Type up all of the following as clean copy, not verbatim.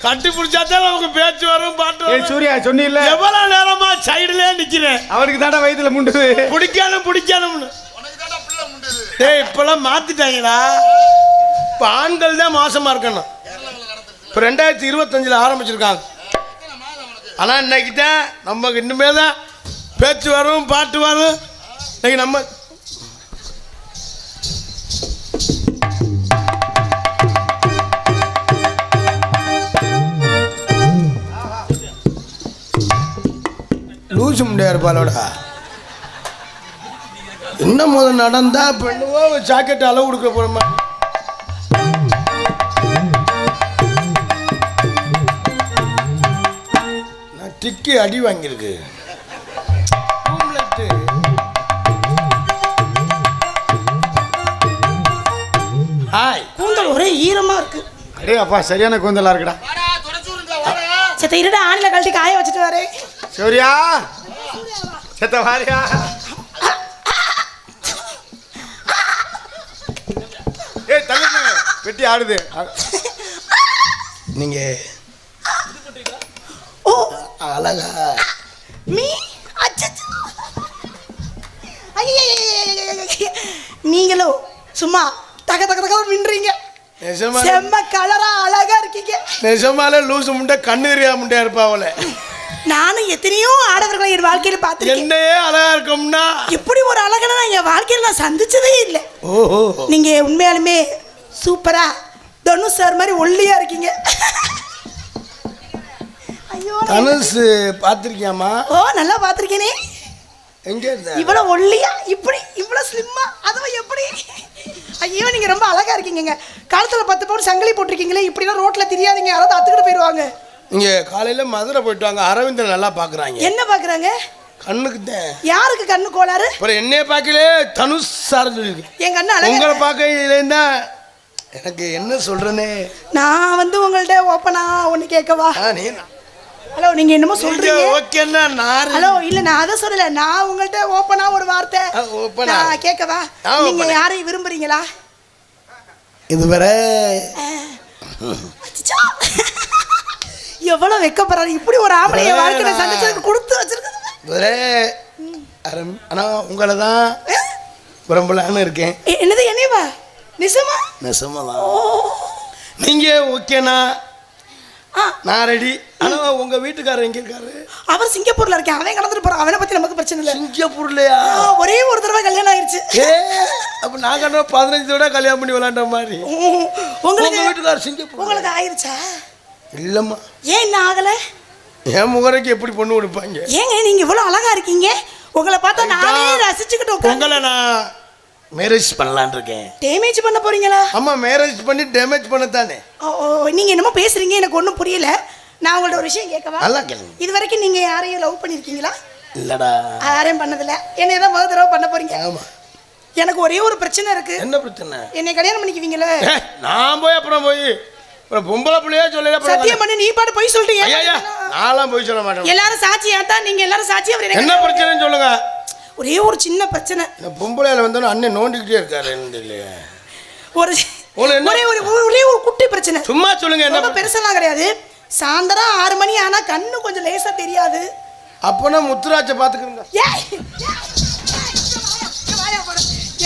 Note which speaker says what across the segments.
Speaker 1: கட்டி பிடிச்சாதான் நமக்கு பேச்சு வரும் பாட்டு வரும்.
Speaker 2: சூர்யா சொன்னில்ல
Speaker 1: எவ்வளவு நேரமா சைடுல நிக்கிறேன்.
Speaker 2: அவருக்கு தானே வயிற்றுல முண்டுது.
Speaker 1: பிடிக்கணும்னு டேய் இப்பெல்லாம் மாத்திட்டாங்கடா. இப்ப ஆண்கள் தான் மோசமா இருக்கணும். இப்ப 2025 ஆரம்பிச்சிருக்காங்க. ஆனா இன்னைக்கு தான் நமக்கு இன்னுமே தான் பேச்சு வரும் பாட்டு வரும். இன்னைக்கு நம்ம லூசு முடியா இருப்பாளோடா. என்ன முதல் நடந்தா பெண்ணுவோ ஜாக்கெட் அளவு கொடுக்க போறோமா. நான் டிக்கி அடி வாங்கியிருக்கு. ஹாய்
Speaker 3: கூந்தல் ஒரே ஈரமா இருக்கு.
Speaker 2: அடே அப்பா சரியான கூந்தலா இருக்குடா.
Speaker 3: சத்த இருடா ஆணில கழட்டி காய வச்சுட்டு வரேன்.
Speaker 2: சூர்யா செத்த வாரியா. ஏய் தள்ளுங்க வெட்டி ஆடுது.
Speaker 1: நீங்க
Speaker 3: ஓ
Speaker 1: அழகா
Speaker 3: மீ அச்சச்சோ. ஐயய்ய நீங்களோ சும்மா தக தக தக மின்றீங்க. செம்ம கலரா அழகா இருக்கீங்க.
Speaker 1: நிஜமாலே லூசு முண்டை கண்ணீரியா முண்டையா இருப்பா அவளை.
Speaker 3: நானும் எத்தனையோ ஆடவர்களை என் வாழ்க்கையில பார்த்துருக்கேன்.
Speaker 1: என்னையே அழகா இருக்கும்னா
Speaker 3: இப்படி ஒரு அழகனை நான் என் வாழ்க்கையில நான் சந்திச்சதே இல்லை.
Speaker 1: ஓஹோ
Speaker 3: நீங்க உண்மையாலுமே சூப்பரா தனுஷ் சார் மாதிரி ஒல்லியா இருக்கீங்க. ஐயோ
Speaker 1: தனுஷ் பார்த்திருக்கியாமா?
Speaker 3: ஓ நல்லா பார்த்திருக்கேனே.
Speaker 1: எங்க இருந்த?
Speaker 3: இவ்வளவு ஒல்லியா இப்படி இவ்வளவு ஸ்லிம்மா அதுவும் எப்படி? ஐயோ நீங்க ரொம்ப அழகா இருக்கீங்க. காலத்துல 10 பவுன் சங்கிலி போட்டிருக்கீங்களே. இப்படிலாம் ரோட்ல தெரியாதீங்க, யாராவது அத்துக்கிட்டு போயிடுவாங்க.
Speaker 1: இங்க காலையில மதுரை போயிட்டு வாங்க. அரவிந்தன் நல்லா பாக்குறாங்க.
Speaker 3: என்ன பாக்குறாங்க?
Speaker 1: கண்ணுக்கு தான்.
Speaker 3: யாருக்கு கண்ணு கோளாறு?
Speaker 1: அப்புறம் என்னைய பார்க்கல தனுஷ் சார் இருக்கு.
Speaker 3: என் கண்ணு அழகா.
Speaker 1: உங்களை பார்க்கல எனக்கு என்ன சொல்றேனே.
Speaker 3: நான் வந்து உங்கள்ட்ட ஓப்பனா ஒண்ணு கேட்கவா? ஹலோ நீங்க என்னமோ சொல்றீங்க.
Speaker 1: ஓகேன்னா நான்
Speaker 3: ஹலோ இல்ல நான் அத சொல்லல. நான் உங்கள்ட்ட ஓப்பனா ஒரு வார்த்தை நான் கேட்கவா? நீங்க யாரையும் விரும்புறீங்களா?
Speaker 1: இதுவரை
Speaker 3: எவ்வளவு வெக்கப்படுறாரு. இப்படி ஒரு ஆம்பளைய வாழ்க்கையில சந்திச்சதுக்கு கொடுத்து வச்சிருக்காங்க.
Speaker 1: ஆனா உங்களை தான் விரும்பலான்னு இருக்கேன்.
Speaker 3: என்னது என்னவா? நிஜமா?
Speaker 1: நெசமாதான். நீங்க ஓகேனா நான் ரெடி. ஆனா உங்க வீட்டுக்காரர் எங்க இருக்காரு?
Speaker 3: அவர் சிங்கப்பூர்ல இருக்கேன். அவன் கடந்துட்டு போறான். அவனை பத்தி நமக்கு பிரச்சனை இல்லை.
Speaker 1: சிங்கப்பூர்லயா?
Speaker 3: ஒரே ஒரு தடவை கல்யாணம் ஆயிடுச்சு.
Speaker 1: அப்ப நான் கண்ட 15 தடவை கல்யாணம் பண்ணி விளையாண்ட மாதிரி.
Speaker 3: உங்களுக்கு
Speaker 1: வீட்டுக்காரர் சிங்கப்பூர்.
Speaker 3: உங்களுக்கு ஆயிருச்சா?
Speaker 1: இல்லம்மா.
Speaker 3: ஏன் என்ன ஆகல?
Speaker 1: என் முகரைக்கு எப்படி பொண்ணு கொடுப்பாங்க?
Speaker 3: ஏங்க நீங்க இவ்வளவு அழகா இருக்கீங்க. உங்களை பார்த்தா நானே ரசிச்சுக்கிட்டு
Speaker 1: உங்களை நான் மேரேஜ் பண்ணலான்னு இருக்கேன்.
Speaker 3: டேமேஜ் பண்ண போறீங்களா?
Speaker 1: ஆமா மேரேஜ் பண்ணி டேமேஜ் பண்ணத்தானே.
Speaker 3: நீங்க என்னமோ பேசுறீங்க, எனக்கு ஒன்றும் புரியல. நான் உங்கள்ட்ட ஒரு விஷயம் கேட்கவா?
Speaker 1: நல்லா கேளுங்க.
Speaker 3: இது வரைக்கும் நீங்க யாரையும் லவ் பண்ணிருக்கீங்களா?
Speaker 1: இல்லடா
Speaker 3: யாரையும் பண்ணதில்ல. என்னை தான் முதல் தடவை பண்ண போறீங்க.
Speaker 1: ஆமா.
Speaker 3: எனக்கு ஒரே ஒரு பிரச்சனை இருக்கு.
Speaker 1: என்ன பிரச்சனை?
Speaker 3: என்னை கல்யாணம் பண்ணிக்குவீங்களா?
Speaker 1: நான் போய் அப்புறம் போய் பொம்பளை பிள்ளையே சொல்லல.
Speaker 3: சத்தியம் பண்ணி நீ பாட்டு போய் சொல்றீங்க.
Speaker 1: நான்லாம் போய் சொல்ல மாட்டேன்.
Speaker 3: எல்லாரும் சாட்சியா தான். நீங்க எல்லாரும் சாட்சி. அவர்
Speaker 1: என்ன பிரச்சனைன்னு சொல்லுங்க.
Speaker 3: ஒரே ஒரு சின்ன பிரச்சனை.
Speaker 1: பொம்பளையில வந்தோன்னு அண்ணன் நோண்டிக்கிட்டே இருக்காரு.
Speaker 3: ஒரு ஒரே ஒரு குட்டி பிரச்சனை.
Speaker 1: சும்மா சொல்லுங்க. என்ன
Speaker 3: பெருசெல்லாம் கிடையாது. சாயந்தரம் 6 மணி ஆனா கண்ணு கொஞ்சம் லேசா தெரியாது.
Speaker 1: அப்பனா முத்துராஜை பாத்துக்கிறீங்க.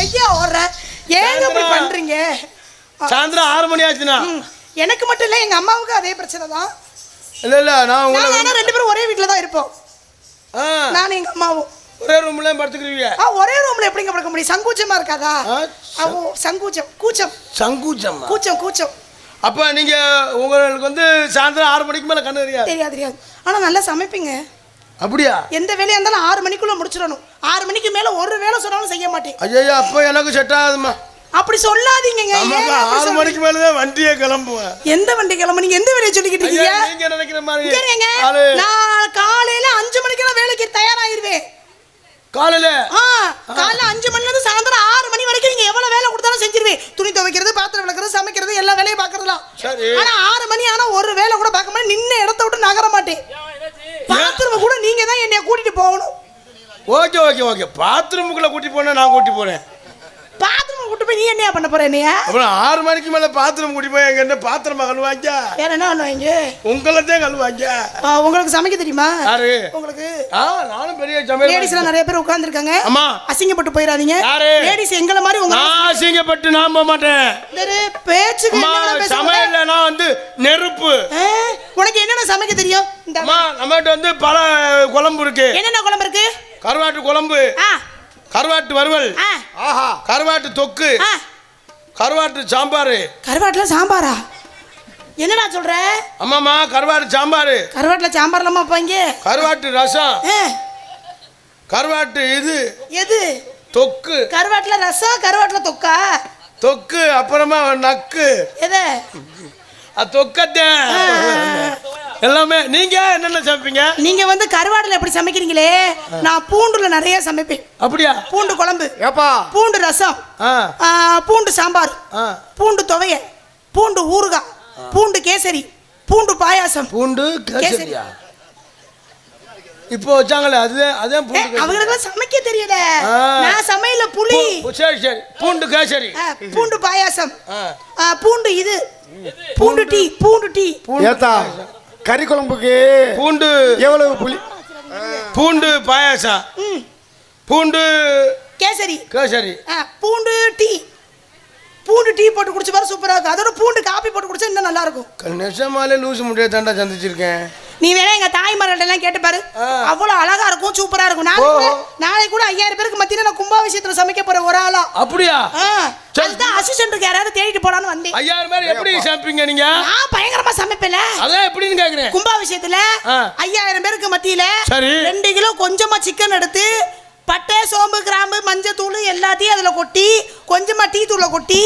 Speaker 3: எங்கயா ஓடுற? ஏங்க இப்படி பண்றீங்க?
Speaker 1: சாயந்தரம் 6 மணி ஆச்சுன்னா
Speaker 3: எனக்கு மட்டும் இல்ல எங்க அம்மாவுக்கு அதே பிரச்சனை தான்.
Speaker 1: இல்ல நான்
Speaker 3: உங்களை 2 பேரும் ஒரே வீட்டுல தான் இருப்போம். நானும் எங்க அம்மாவும்
Speaker 1: ஒரே ரூம்ல படுத்துக்கிறீங்க.
Speaker 3: ஒரே ரூம்ல எப்படிங்க படுக்க முடியும்? சங்கூச்சமா இருக்காதா? சங்கூச்சம் கூச்சம்
Speaker 1: சங்கூச்சம்
Speaker 3: கூச்சம் கூச்சம்.
Speaker 1: அப்ப நீங்க உங்களுக்கு வந்து சாயந்தரம் 6 மணிக்கு மேல கண்ணு
Speaker 3: தெரியாது. ஆனா நல்லா சமைப்பீங்க.
Speaker 1: அப்படியா?
Speaker 3: எந்த வேலையா இருந்தாலும் 6 மணிக்குள்ள முடிச்சிடணும். 6 மணிக்கு மேல ஒரு வேலை சொன்னாலும் செய்ய மாட்டேன்.
Speaker 1: ஐயா அப்ப எனக்கு செட் ஆகுதுமா.
Speaker 3: அப்படி சொல்லாதீங்க.
Speaker 1: 6 மணிக்கு மேல தான் வண்டியே கிளம்புவேன்.
Speaker 3: எந்த வண்டி கிளம்பு? நீங்க எந்த வேலையை சொல்லிக்கிட்டு இருக்கீங்க?
Speaker 1: நீங்க நினைக்கிற மாதிரி
Speaker 3: நான் காலையில 5 மணிக்கெல்லாம் வேலைக்கு தயாராயிருவேன்.
Speaker 1: காலையில
Speaker 3: 5 மணில இருந்து சாயந்தரம் 6 மணி வரைக்கும் நீங்க எவ்வளவு வேலை கொடுத்தாலும் செஞ்சிருவேன். துணி துவைக்கிறது, பாத்திரம் விளக்குறது, சமைக்கிறது, எல்லா வேலையும் பாக்குறதுலாம். ஆனா 6 மணி ஆனா ஒரு வேலை கூட பார்க்க மாட்டேன். நின்ன இடத்த விட்டு நகர மாட்டேன். பாத்ரூம் கூட நீங்க தான் என்னைய கூட்டிட்டு போகணும்.
Speaker 1: ஓகே பாத்ரூமுக்குள்ள கூட்டி போனா நான் கூட்டி போறேன்.
Speaker 3: பாத்ரூம் கூட்டு போய் நீ என்னையா பண்ண போற என்னையா?
Speaker 1: அப்புறம் 6 மணிக்கு மேல பாத்திரம் குடி போய் எங்க என்ன பாத்திரமா கழுவாங்க?
Speaker 3: வேற என்ன பண்ணுவாங்க?
Speaker 1: உங்களதான் கழுவாங்க.
Speaker 3: உங்களுக்கு சமைக்க தெரியுமா?
Speaker 1: யாரு?
Speaker 3: உங்களுக்கு.
Speaker 1: நானும் பெரிய சமையல்.
Speaker 3: லேடிஸ்லாம் நிறைய பேர் உட்கார்ந்திருக்காங்க.
Speaker 1: அம்மா
Speaker 3: அசிங்கப்பட்டு போயிடாதீங்க.
Speaker 1: யாரு?
Speaker 3: லேடிஸ் எங்கள மாதிரி உங்க
Speaker 1: நான் அசிங்கப்பட்டு நான் போக மாட்டேன்.
Speaker 3: பேச்சுக்கு
Speaker 1: அம்மா சமையல்ல நான் வந்து நெருப்பு.
Speaker 3: உனக்கு என்னென்ன சமைக்க தெரியும்?
Speaker 1: அம்மா நம்மகிட்ட வந்து பல குழம்பு இருக்கு.
Speaker 3: என்னென்ன குழம்பு இருக்கு?
Speaker 1: கருவாட்டு குழம்பு, கருவாட்டு வறுவல்,
Speaker 2: ஆஹா,
Speaker 1: கருவாட்டு தொக்கு, கருவாட்டு சாம்பார்.
Speaker 3: கருவாட்டுல சாம்பாரா? என்னடா சொல்ற?
Speaker 1: அம்மாமா கருவாட்டு சாம்பார்.
Speaker 3: கருவாட்டுல சாம்பார்லாமா வைப்பாங்க?
Speaker 1: கருவாட்டு ரசம், கருவாட்டு இது
Speaker 3: எது
Speaker 1: தொக்கு.
Speaker 3: கருவாட்டுல ரசம், கருவாட்டுல தொக்கா?
Speaker 1: தொக்கு அப்புறமா நக்கு.
Speaker 3: எது?
Speaker 1: தொக்கத்தை எல்லாமே. நீங்க என்னென்ன சமைப்பீங்க?
Speaker 3: நீங்க வந்து கருவாடுல எப்படி சமைக்கிறீங்களே, நான் பூண்டுல நிறைய சமைப்பேன்.
Speaker 1: அப்படியா?
Speaker 3: பூண்டு குழம்பு,
Speaker 2: ஏப்பா
Speaker 3: பூண்டு ரசம், பூண்டு சாம்பார், பூண்டு துவைய, பூண்டு ஊறுகாய், பூண்டு கேசரி, பூண்டு பாயாசம்.
Speaker 1: பூண்டு கேசரியா? இப்போ வச்சாங்களே அதான் பூண்டு.
Speaker 3: அவங்களுக்கு சமைக்க தெரியல. நான் சமையல புளி.
Speaker 1: சரி சரி. பூண்டு கேசரி,
Speaker 3: பூண்டு பாயாசம், பூண்டு இது, பூண்டு டீ, பூண்டு டீ.
Speaker 2: ஏத்தா கறி குழம்புக்கு
Speaker 1: பூண்டு
Speaker 2: எவ்வளவு புளி?
Speaker 1: பூண்டு பாயாசம், பூண்டு
Speaker 3: கேசரி,
Speaker 1: கேசரி,
Speaker 3: பூண்டு டீ. பூண்டு டீ போட்டு குடிச்ச பாரு சூப்பரா இருக்கும். அதோட பூண்டு காபி போட்டு குடிச்சா இன்னும் நல்லா இருக்கும்.
Speaker 1: நெசமாலே லூசு முடிய தாண்டா சந்திச்சிருக்கேன்.
Speaker 3: நீ வேணா எங்க தாய்மார்கள்ட்ட எல்லாம் கேட்டு பாரு, அவ்வளவு அழகா இருக்கும், சூப்பரா இருக்கும். நாளைக்கு கூட 5000 பேருக்கு மத்தியில நான் கும்பாபிஷேகத்துல சமைக்க போறேன் ஒரு ஆளா.
Speaker 1: அப்படியா?
Speaker 3: அதுதான் அசிஸ்டன்ட்க்கு யாராவது தேடிட்டு போலான்னு வந்தேன்.
Speaker 1: 5000 பேர் எப்படி சமைப்பீங்க நீங்க?
Speaker 3: நான் பயங்கரமா சமைப்பேன்.
Speaker 1: அதான் எப்படின்னு கேக்குறேன்.
Speaker 3: கும்பாபிஷேகத்துல 5000 பேருக்கு மத்தியில
Speaker 1: சரி
Speaker 3: 2 கிலோ கொஞ்சமா சிக்கன் எடுத்து பட்டை, சோம்பு, கிராம்பு, மஞ்சள் தூள் எல்லாத்தையும் அதுல கொட்டி, கொஞ்சமா டீ தூளை கொட்டி,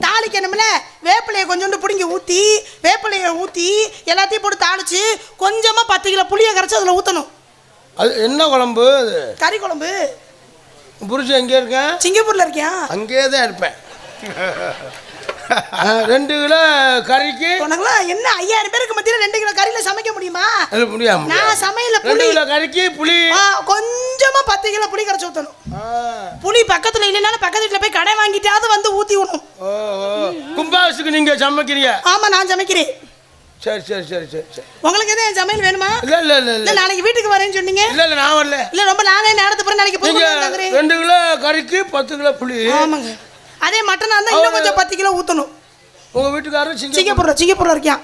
Speaker 3: தாளிக்கணும்ல, வேப்பிலையை கொஞ்சோண்டு பிடிங்கி ஊற்றி, வேப்பிலையை ஊற்றி எல்லாத்தையும் போட்டு தாளிச்சு, கொஞ்சமா 10 கிலோ புளியை கரைச்சி அதில் ஊற்றணும்.
Speaker 1: அது என்ன குழம்பு?
Speaker 3: கறி குழம்பு.
Speaker 1: புருஷன் எங்கே இருக்கேன்?
Speaker 3: சிங்கப்பூர்ல இருக்கேன்.
Speaker 1: அங்கேயே தான் இருப்பேன். 2 கிலோ கறிக்கு
Speaker 3: உனக்குலாம் என்ன 5000 பேருக்கு மத்தியில 2 கிலோ கறியில சமைக்க முடியுமா?
Speaker 1: அது முடியாது.
Speaker 3: நான் சமையல
Speaker 1: 2 கிலோ கறிக்கு புளி
Speaker 3: கொஞ்சமா 10 கிலோ புளி கரைச்சு ஊற்றணும். புளி பக்கத்துல இல்லைனாலும் பக்கத்து வீட்டுல போய் கடை வாங்கிட்டாவது வந்து ஊத்தி விடணும்.
Speaker 1: கும்பாபிஷேகத்துக்கு நீங்க சமைக்கிறீங்க?
Speaker 3: ஆமா நான் சமைக்கிறேன்.
Speaker 1: சரி சரி சரி சரி சரி.
Speaker 3: உங்களுக்கு எதுவும் சமையல் வேணுமா?
Speaker 1: இல்ல இல்ல இல்ல இல்ல.
Speaker 3: நாளைக்கு வீட்டுக்கு வரேன்னு சொன்னீங்க.
Speaker 1: இல்ல இல்ல நான் வரல.
Speaker 3: இல்ல ரொம்ப நானே நேரத்துக்கு போறேன். நாளைக்கு போய்
Speaker 1: 2 கிலோ கறிக்கு 10 கிலோ புளி.
Speaker 3: ஆமாங்க. அதே மட்டனா இருந்தா இன்னும் கொஞ்சம் 10 கிலோ ஊத்தணும்.
Speaker 1: உங்க வீட்டுக்காரர்
Speaker 3: சிங்கப்பூர்ல இருக்கான்.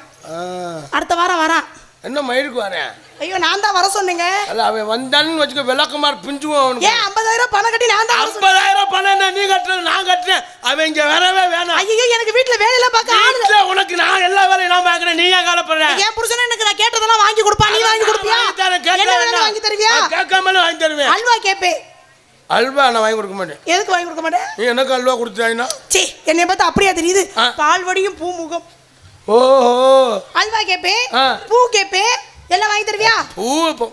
Speaker 3: அடுத்த வாரம் வரான்.
Speaker 1: என்ன மயிருக்கு வரேன்?
Speaker 3: ஐயோ நான் தான் வர சொன்னீங்க.
Speaker 1: அல்ல அவன் வந்தான்னு வச்சுக்க விளக்கமார் பிஞ்சுவோம் அவனுக்கு.
Speaker 3: ஏன் 50000 பணம் கட்டி நான் தான்
Speaker 1: 50000 பணம் நீ கட்டுறது நான் கட்டுறேன். அவன் இங்க வரவே வேணாம்.
Speaker 3: ஐயோ எனக்கு வீட்ல வேலையில பார்க்க ஆளு இல்ல.
Speaker 1: உனக்கு நான் எல்லா வேலையும் நான் பார்க்கறேன். நீ ஏன் கவலைப்படுற?
Speaker 3: என் புருஷனே எனக்கு நான் கேட்டதெல்லாம் வாங்கி கொடுப்பா. நீ வாங்கி கொடுப்பியா? என்ன வாங்கி தருவியா?
Speaker 1: கேட்காமலே வாங்கி தருவேன்.
Speaker 3: அல்வா கேப்பே.
Speaker 1: அல்வா நான் வாங்கி கொடுக்க மாட்டேன்.
Speaker 3: எதுக்கு வாங்கி கொடுக்க மாட்டேன்?
Speaker 1: நீ எனக்கு அல்வா கொடுத்தாயினா?
Speaker 3: சீ என்னைய பார்த்தா அப்படியே தெரியுது. பால்வடியும் பூமுகம்.
Speaker 1: ஓஹோ.
Speaker 3: அல்வா கேப்பே, பூ கேப்பே, எல்லாம் வாங்கி தருவியா?
Speaker 1: பூ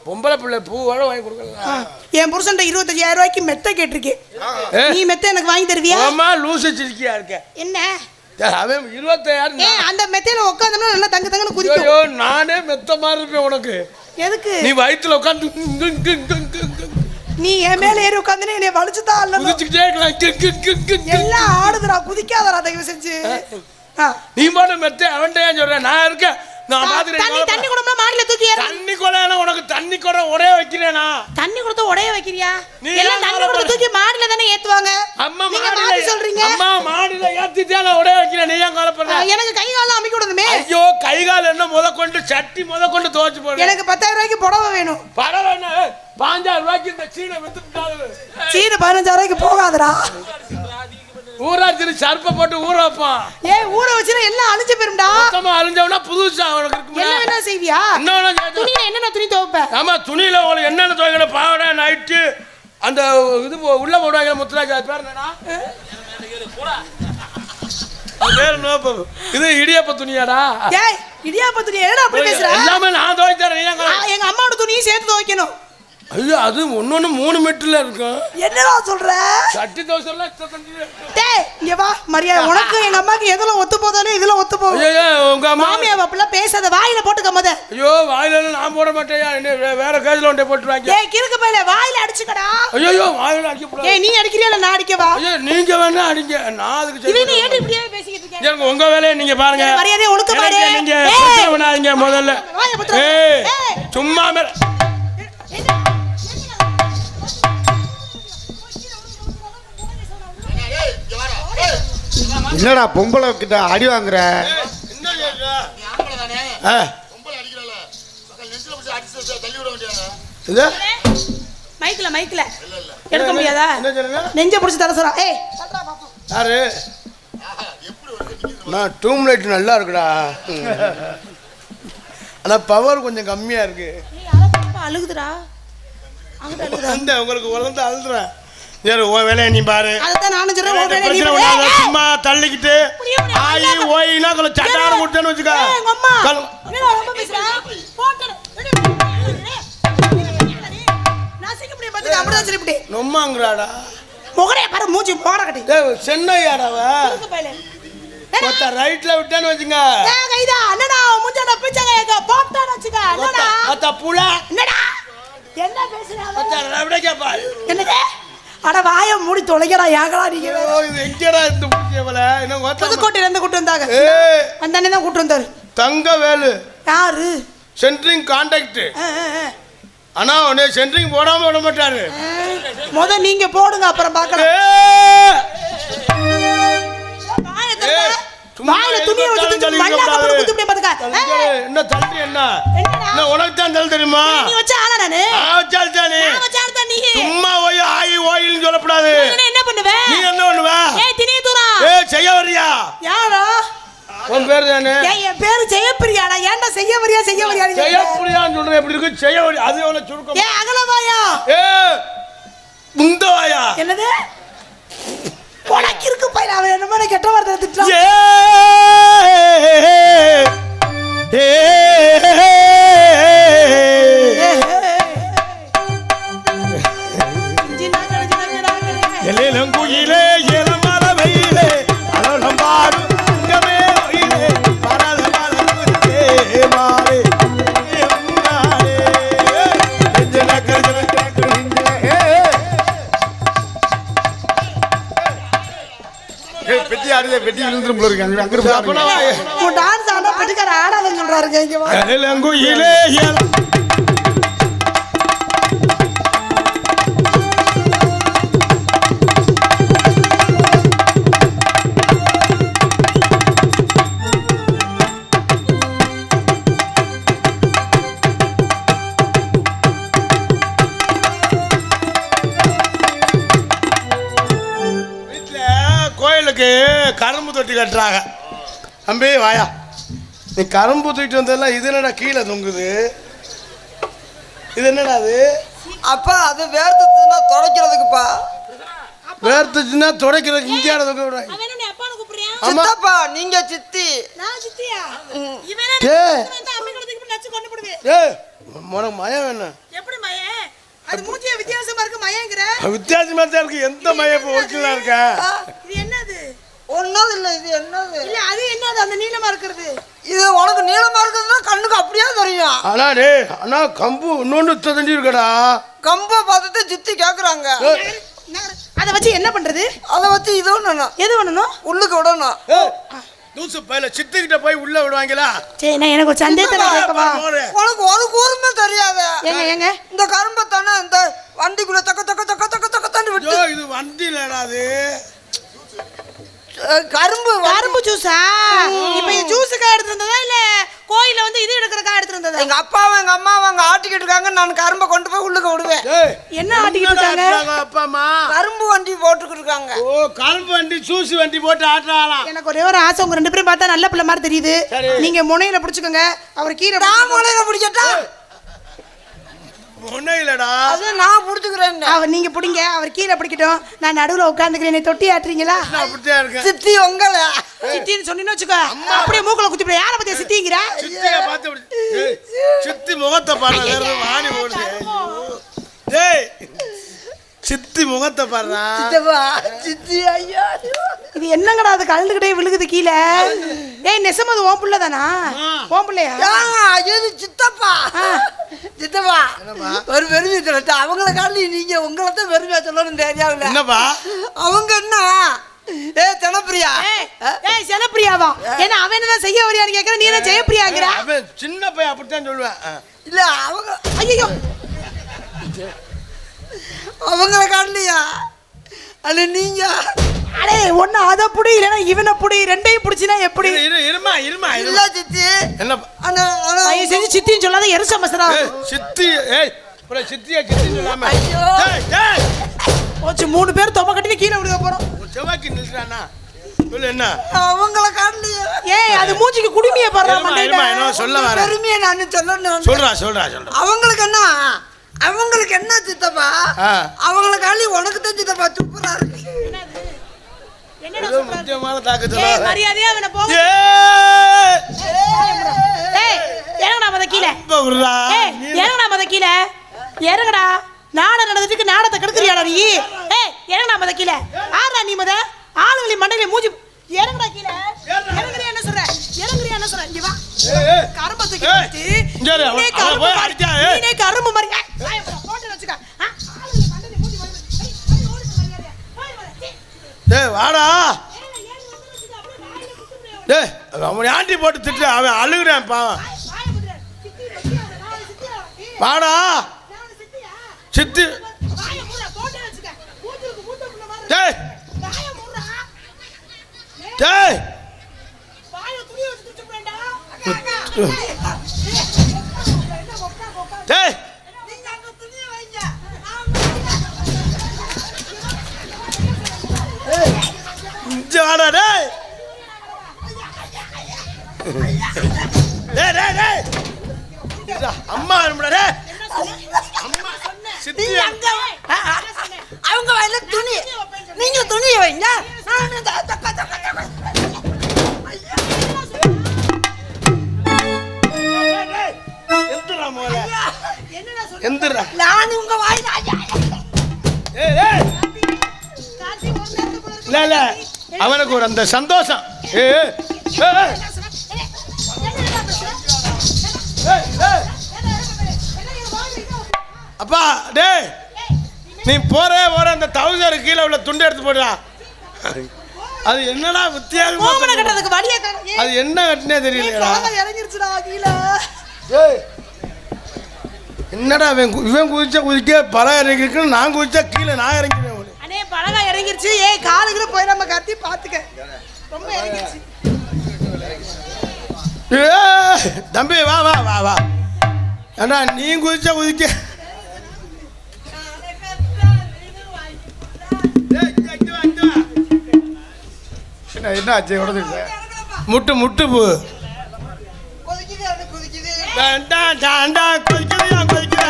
Speaker 1: பொம்பளை பிள்ளை பூவோட வாங்கி கொடுக்கலாம்.
Speaker 3: என் புருஷன் 25000 ரூபாய்க்கு மெத்த கேட்டிருக்கேன். நீ மெத்த எனக்கு வாங்கி தருவியா?
Speaker 1: ஆமா லூசு சிரிக்கியா இருக்க.
Speaker 3: என்ன
Speaker 1: அவன் 25000.
Speaker 3: அந்த மெத்தையில உட்கார்ந்தோம்னா நல்லா தங்க தங்கன்னு குதிக்கும்.
Speaker 1: ஐயோ நானே மெத்த மாதிரி இருப்பேன் உனக்கு.
Speaker 3: எதுக்கு?
Speaker 1: நீ வயித்துல உட்கார்ந்து
Speaker 3: நீ என் மேல ஏறி உட்கார்ந்தனே என்னை வலிச்சுதான் அல்ல.
Speaker 1: குதிச்சுக்கிட்டே இருக்கலாம்.
Speaker 3: எல்லாம் ஆடுதுடா, குதிக்காதடா தயவு செஞ்சு.
Speaker 1: நீ மட்டும் மெத்த அவன்கிட்ட ஏன் சொல்ற? நான் இருக்கேன். நான் பாத்துறேன்.
Speaker 3: தண்ணி குடம்ல மாடியில தூக்கி ஏற.
Speaker 1: தண்ணி குடம் உனக்கு தண்ணி குடம் உடைய வைக்கிறேனா?
Speaker 3: தண்ணி குடத்தை உடைய வைக்கிறியா? எல்லாம் தண்ணி குடத்தை தூக்கி மாடியில தானே ஏத்துவாங்க.
Speaker 1: அம்மா
Speaker 3: நீங்க
Speaker 1: மாடியில
Speaker 3: மாடி சொல்றீங்க.
Speaker 1: அம்மா மாடியில ஏத்திட்டே நான் உடைய வைக்கிறேன். நீ ஏன் கவலைப்படுற?
Speaker 3: எனக்கு கை கால் அமிக்கி விடணுமே.
Speaker 1: ஐயோ கை கால் என்ன முதற்கொண்டு சட்டி முதற்கொண்டு துவைச்சு போடு.
Speaker 3: எனக்கு 10000 ரூபாய்க்கு புடவை வேணும்.
Speaker 1: பரவாயில்ல என்ன 5000 ரூபாய்க்கு இந்த சீனை வித்துட்டாங்க.
Speaker 3: சீனை 15000 ரூபாய்க்கு போகாதடா.
Speaker 1: ஊராட்சி சர்ப்ப போட்டு ஊற வைப்பான்.
Speaker 3: ஏய் ஊற வச்சினா எல்லாம் அழிஞ்சு போயிரும்டா.
Speaker 1: மொத்தமா அழிஞ்சவனா புதுசா அவனுக்கு இருக்குமா?
Speaker 3: என்ன வேணா செய்வியா? துணியில என்னென்ன துணி துவைப்ப?
Speaker 1: ஆமா துணியில உங்களுக்கு என்னென்ன துவைக்கணும்? பாவாடை நைட்டு அந்த இது உள்ள போடுவாங்க முத்துராஜ். அது பேர் என்னடா? பேர் நோப்பு. இது இடியாப்ப துணியாடா?
Speaker 3: ஏய் இடியாப்ப துணி என்னடா அப்படி பேசுற?
Speaker 1: எல்லாமே நான் துவைச்சறேன்.
Speaker 3: எங்க அம்மாவோட துணியை சேர்த்து துவைக்கணும்.
Speaker 1: ஐயோ அது ஒன்னொன்னு 3 மீட்டர்ல இருக்கும்.
Speaker 3: என்னடா சொல்ற?
Speaker 1: சட்டி தோசைல
Speaker 3: டேய் இங்க வா மரியாதை உனக்கு எங்க அம்மாக்கு எதுல ஒத்து போதானே இதுல ஒத்து போகும்.
Speaker 1: ஐயோ உங்க அம்மா
Speaker 3: மாமியாவை அப்படிலாம் பேசாத, வாயில போட்டுக்க முத.
Speaker 1: ஐயோ வாயில நான் போட மாட்டேயா, என்ன வேற கேஸ்ல ஒன்றை போட்டுருவாங்க.
Speaker 3: ஏய் கிறுக்கு பையல வாயில அடிச்சுக்கடா.
Speaker 1: ஐயோ வாயில அடிக்க கூடாது.
Speaker 3: ஏய் நீ அடிக்கிறியா இல்ல நான் அடிக்கவா?
Speaker 1: ஐயோ நீங்க வேணா அடிங்க, நான் அதுக்கு
Speaker 3: இவன் ஏன் இப்படியே பேசிக்கிட்டு இருக்க?
Speaker 1: எனக்கு உங்க வேலையை நீங்க பாருங்க.
Speaker 3: மரியாதை ஒழுக்க பாரு.
Speaker 1: நீங்க பிரச்சனை பண்ணாதீங்க முதல்ல. ஏய் சும்மா மேல
Speaker 2: என்னடா பொம்பளை கிட்ட அடி வாங்குற?
Speaker 3: மைக்ல மைக்ல எடுக்க முடியாதா? நெஞ்ச புடிச்சு தர சொல்றா. ஏய்
Speaker 1: யாரு? நான் டூம் லைட் நல்லா இருக்குடா, ஆனா பவர் கொஞ்சம் கம்மியா இருக்கு.
Speaker 3: ஏய் அத பாப்பா அழுகுதுடா. அங்க அழுகுதா?
Speaker 1: அந்த உங்களுக்கு உலந்து அழுதுறேன். சரி உன் வேலையை நீ பாரு.
Speaker 3: அதான் நானும் சொல்றேன் உன் வேலையை நீ
Speaker 1: பிரச்சனை
Speaker 3: பாரு.
Speaker 1: பண்ணாத, சும்மா தள்ளிக்கிட்டு ஆயி ஓயினா கொஞ்சம் சட்டான கொடுத்தேன்னு வச்சுக்க.
Speaker 3: ஏய் எங்க அம்மா என்னடா ரொம்ப பேசுற? போட்டு நான் சிங்கப்படி பாத்துக்க அப்படிதான் சிரிப்படி.
Speaker 1: நொம்மாங்கறாடா.
Speaker 3: முகரே பாரு மூஞ்சி போற கட்டி.
Speaker 1: டேய் சென்னையாடவ.
Speaker 3: கிறுக்கு பையல.
Speaker 1: மொத்த ரைட்ல விட்டேன்னு வச்சுங்க.
Speaker 3: ஏய் கைதா அண்ணா மூஞ்சட பிச்சங்க ஏக போட்டான்னு வச்சுக்க. என்னடா?
Speaker 1: மொத்த புளா.
Speaker 3: என்னடா? என்ன பேசுற?
Speaker 1: மொத்த ரவடக்கே பாரு.
Speaker 3: என்னது? அட வாயை மூடி தொலைங்கடா யாகடா நீங்க.
Speaker 1: ஓ இது எங்கடா இந்த புடிச்சவள? என்ன மொத்த
Speaker 3: புதுக்கோட்டையில இருந்து கூட்டி வந்தாங்க.
Speaker 1: ஏய்
Speaker 3: அந்த அண்ணன் தான் கூட்டி வந்தாரு.
Speaker 1: தங்கவேலு
Speaker 3: யாரு?
Speaker 1: Centring contact. ஆனா உடனே சென்ட்ரிங் போடாம விட மாட்டாரு.
Speaker 3: முத நீங்க போடுங்க அப்புறம் பார்க்கலாம். வாயில துணியை வச்சுட்டு மண்ணா கப்பற குத்தி அப்படியே பாத்துக்க.
Speaker 1: என்ன தள்ளி என்ன? என்ன உனக்கு தான் தள்ள தெரியுமா?
Speaker 3: நீ வச்ச ஆளா நானு?
Speaker 1: ஆச்சால் தானே.
Speaker 3: நான் வச்ச ஆளா நீ.
Speaker 1: சும்மா ஓய் ஆயி ஓயில்னு சொல்லக்கூடாது.
Speaker 3: என்ன பண்ணுவ?
Speaker 1: நீ என்ன பண்ணுவ?
Speaker 3: ஏய் திணிய தூரா.
Speaker 1: ஏய் செய்ய வரியா?
Speaker 3: யாரா?
Speaker 1: உன் பேர் தானே?
Speaker 3: ஏய் என் பேரு ஜெயப்பிரியாடா. ஏன்டா செய்ய வரியா நீ?
Speaker 1: செய்யப்பிரியான்னு சொல்றேன். எப்படி இருக்கு? செய்ய வரி அது அவன சுருக்கம்.
Speaker 3: ஏய் அகலவாயா?
Speaker 1: ஏய் முந்தவாயா?
Speaker 3: என்னது? உனக்கு இருக்கு பையன் அவன் என்ன மாதிரி கெட்ட வார்த்தை திட்டுறான்.
Speaker 1: எல்லேலங்குயிலே ஏலமர வெயிலே அலலம் பாடு இங்கமே ஒயிலே பரத மலகுதே மாலே உன்னாலே நெஞ்சல கரஜல
Speaker 2: பெட்டி ஆடுதே, பெட்டி விழுந்துரும் போல இருக்கு. அங்க
Speaker 1: அப்பனா
Speaker 3: உன் டான்ஸ் ஆனா பெட்டிக்கார ஆடாதன்னு சொல்றாருங்க இங்க வா.
Speaker 1: எல்லேலங்குயிலே ஏலம் கரும்பு தொட்டி கட்டுறாங்க. தம்பி வாயா, நீ கரும்பு தூக்கிட்டு வந்ததெல்லாம் இது என்னடா கீழே தொங்குது? இது என்னடா அது?
Speaker 4: அப்பா அது வேர்த்துச்சுன்னா துடைக்கிறதுக்குப்பா.
Speaker 1: வேர்த்துச்சுன்னா துடைக்கிறதுக்கு இங்கே தொங்க விடுறாங்க.
Speaker 3: அவன் என்ன அப்பான்னு கூப்பிடுறியா?
Speaker 4: சித்தப்பா நீங்க சித்தி.
Speaker 3: நான் சித்தியா? இவன் என்ன அம்மி கடத்துக்கு நச்சு கொண்டு போடுவே.
Speaker 1: ஏய் உனக்கு மயம் வேணும்.
Speaker 3: எப்படி மயம்? அது மூஞ்சிய வித்தியாசமா இருக்கு மயங்கற.
Speaker 1: வித்தியாசமா தான் இருக்கு. எந்த மயம் இப்போ ஒரிஜினலா இருக்கா?
Speaker 3: இது என்னது?
Speaker 4: ஒன்னது இல்ல, இது என்னது?
Speaker 3: இல்ல அது என்னது அந்த நீலமா இருக்குது?
Speaker 4: இது உனக்கு நீளமா இருக்குதுன்னா கண்ணுக்கு அப்படியே தெரியும்.
Speaker 1: ஆனா டேய் அண்ணா கம்பு இன்னொன்னு தண்டி இருக்கடா.
Speaker 4: கம்பை பார்த்துட்டு சித்தி கேக்குறாங்க.
Speaker 3: அத வச்சு என்ன பண்றது?
Speaker 4: அத வச்சு இது ஒண்ணு
Speaker 3: எது பண்ணணும்?
Speaker 4: உள்ளுக்கு விடணும்.
Speaker 1: லூசு பையல சித்திக்கிட்ட போய் உள்ள விடுவாங்களா?
Speaker 3: சரி நான் எனக்கு ஒரு சந்தேகத்தை கேட்கவா?
Speaker 4: உனக்கு ஒரு கூர்மே தெரியாது.
Speaker 3: ஏங்க
Speaker 4: இந்த கரும்பை தானே இந்த வண்டிக்குள்ள தக்க தக்க தக்க தக்க தக்க தண்டு விட்டு.
Speaker 1: இது வண்டிலடா அது.
Speaker 4: கரும்பு
Speaker 3: ஜூஸா? இப்போ இந்த ஜூஸுக்கா எடுத்து வந்ததா இல்ல கோயில்ல வந்து இது எடுக்கறக்கா எடுத்து வந்ததா?
Speaker 4: எங்க அப்பாவும் எங்க அம்மாவும் அங்க ஆட்டிக்கிட்டு இருக்காங்க. நான் கரும்பை கொண்டு போய் உள்ளுக்கு விடுவேன்.
Speaker 3: என்ன ஆட்டிக்கிட்டு இருக்காங்க?
Speaker 1: அப்பா அம்மா
Speaker 4: கரும்பு வண்டி போட்டுக்கிட்டு இருக்காங்க.
Speaker 1: ஓ கரும்பு வண்டி ஜூஸ் வண்டி போட்டு ஆட்டறாலாம்.
Speaker 3: எனக்கு ஒரே ஒரு ஆசை, உங்க ரெண்டு பேரும் பார்த்தா நல்ல பிள்ளை மாதிரி தெரியுது. நீங்க முனையில பிடிச்சுக்கோங்க, அவர் கீழே.
Speaker 4: நான் முனையில பிடிச்சட்டா?
Speaker 1: முனையிலடா.
Speaker 4: அது நான் பிடிச்சுக்கிறேன்.
Speaker 3: அவர் நீங்க பிடிங்க, அவர் கீழே பிடிக்கட்டும். நான் நடுவுல உட்கார்ந்துக்கிறேன். என்னை தொட்டி ஆட்டுறீங்களா?
Speaker 1: நான் அப்படியே இருக்கேன்.
Speaker 4: சித்தி உங்களை
Speaker 3: சித்தின்னு சொன்னீன்னு வச்சுக்கோ, அப்படியே மூக்குல குத்தி போய் யாரை பத்தியா சித்திங்கிற?
Speaker 1: சித்திய பார்த்து சித்தி முகத்தை பாரு, வேற வாணி போடுது. டேய் சித்தி முகத்தை பாருடா.
Speaker 4: சித்தப்பா சித்தி ஐயா
Speaker 3: இது என்னங்கடா அது கலந்துக்கிட்டே விழுகுது கீழே? ஏய் நெசம் அது ஓன் புள்ள தானா? ஓன் புள்ளையா?
Speaker 4: இது சித்தப்பா சித்தப்பா ஒரு பெருமையை சொல்லட்டு அவங்கள காட்டி நீங்க உங்களை தான் பெருமையா சொல்லணும் தெரியாதுல்ல.
Speaker 1: என்னப்பா
Speaker 4: அவங்க என்ன ஜனப்பிரியா?
Speaker 3: ஏய் ஜனப்பிரியாவா? ஏன்னா அவன் என்ன செய்ய வரியான்னு கேக்குற, நீ என்ன ஜெயப்பிரியாங்கற?
Speaker 1: அவன் சின்ன பையன் அப்படித்தான் சொல்லுவேன்.
Speaker 4: இல்ல அவங்க
Speaker 3: ஐயோ
Speaker 4: அவங்கள காட்டலையா? அல்ல நீங்க
Speaker 3: அடே ஒண்ணு அத புடி இல்லனா இவனை புடி, ரெண்டையும் புடிச்சினா எப்படி?
Speaker 1: இருமா
Speaker 4: இல்ல சித்தி.
Speaker 1: என்ன
Speaker 4: அண்ணா
Speaker 3: ஐய செஞ்சு சித்தின்னு சொல்லாத எருச மசரா.
Speaker 1: சித்தி ஏய் புள்ள சித்தியா சித்தி சொல்லாம.
Speaker 4: ஐயோ
Speaker 1: டேய்
Speaker 3: போச்சு 3 பேர் தொப்ப கட்டிட்டு கீழ விழுக போறோம்.
Speaker 1: செவாக்கி நில்றானா சொல்லு என்ன?
Speaker 4: அவங்கள காட்டலையா?
Speaker 3: ஏய் அது மூஞ்சிக்கு குடுமியே பாறா மண்டையில.
Speaker 1: என்ன சொல்ல வர?
Speaker 4: பெருமையை நான் சொல்லணும்.
Speaker 1: சொல்றா.
Speaker 4: அவங்களுக்கு என்ன சித்தப்பா? அவங்கள காலி உனக்கு தான் சித்தப்பா சூப்பரா இருக்கு.
Speaker 3: என்னடா
Speaker 1: ஏதோ முக்கியமான தாக்க
Speaker 3: ஏய்
Speaker 1: சொல்றாரு.
Speaker 3: மரியாதையா அவனை போங்க. ஏய் இறங்கடா மத கீழ.
Speaker 1: பவுரா
Speaker 3: ஏய் இறங்கடா மத கீழ. இறங்கடா. நாடகம் நடந்துட்டு நாடகத்தை கெடுக்குறியாடா நீ? ஏய் இறங்கடா மத கீழ. ஆறா நீ மத ஆளுங்களி மண்டையில மூஞ்சி இறங்கடா கீழ. இறங்குறியா என்ன சொல்ற? இங்க வா. கரும்பத்துக்கு வச்சு நீனே கரும்பு அடிச்சா நீனே கரும்பு மாதிரி போட்டு வச்சுக்க. ஆளுங்களி மண்டையில மூஞ்சி வந்து ஏய் ஓடு மரியாதையா.
Speaker 1: டேய் வாடா. டேய் அவன் ஆண்டி போட்டு திட்டு அவன் அழுகுறான் பாவம். வாடா சித்தி. டேய் டேய் டேய் வாடா டேய். டேய் அம்மா அனுப்புடா டேய். அம்மா சித்தி
Speaker 4: அவங்க வயல துணி நீங்க துணியை வைங்க.
Speaker 1: எந்திரா
Speaker 4: நான் உங்க வாயில
Speaker 1: இல்ல அவனுக்கு ஒரு அந்த சந்தோஷம். அப்பா டேய் நீ போற அந்த 1000 கீழே உள்ள துண்டை எடுத்து போடுறா. அது என்னடா வித்தியாசமா
Speaker 3: கட்டுறதுக்கு வழியா
Speaker 1: அது என்ன கட்டினே தெரியலடா.
Speaker 3: இறங்கிருச்சுடா கீழ.
Speaker 1: ஏய் என்னடா இவன் குதிக்க பழம் இறங்கிருக்கு, நான் குதிச்சா கீழே நான் இறங்கிடுவேன்.
Speaker 3: அண்ணே பழகா இறங்கிருச்சு. ஏய் காலுக்குள்ள போய் நம்ம கத்தி பாத்துக்க. ரொம்ப இறங்கிருச்சு.
Speaker 1: தம்பி வா வா வா வா. ஏண்டா நீ குதிச்சா குதிக்க.
Speaker 2: என்ன ஆச்சு உடனே
Speaker 1: முட்டு போ.
Speaker 4: குதிக்குது
Speaker 1: கொதிக்குது கொதிக்குதா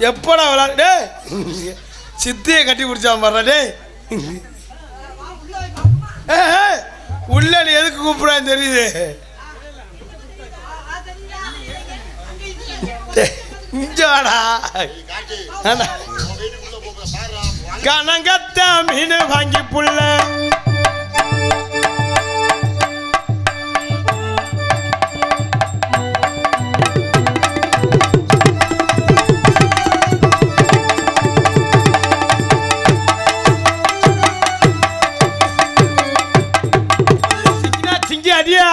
Speaker 1: எப்படா விளாடு சித்தியை கட்டி பிடிச்சான் பாரு. டேய் உள்ள நீ எதுக்கு கூப்பிடான்னு தெரியுது. இஞ்சாடா கனங்கத்த மீன் வாங்கி புள்ள அடியா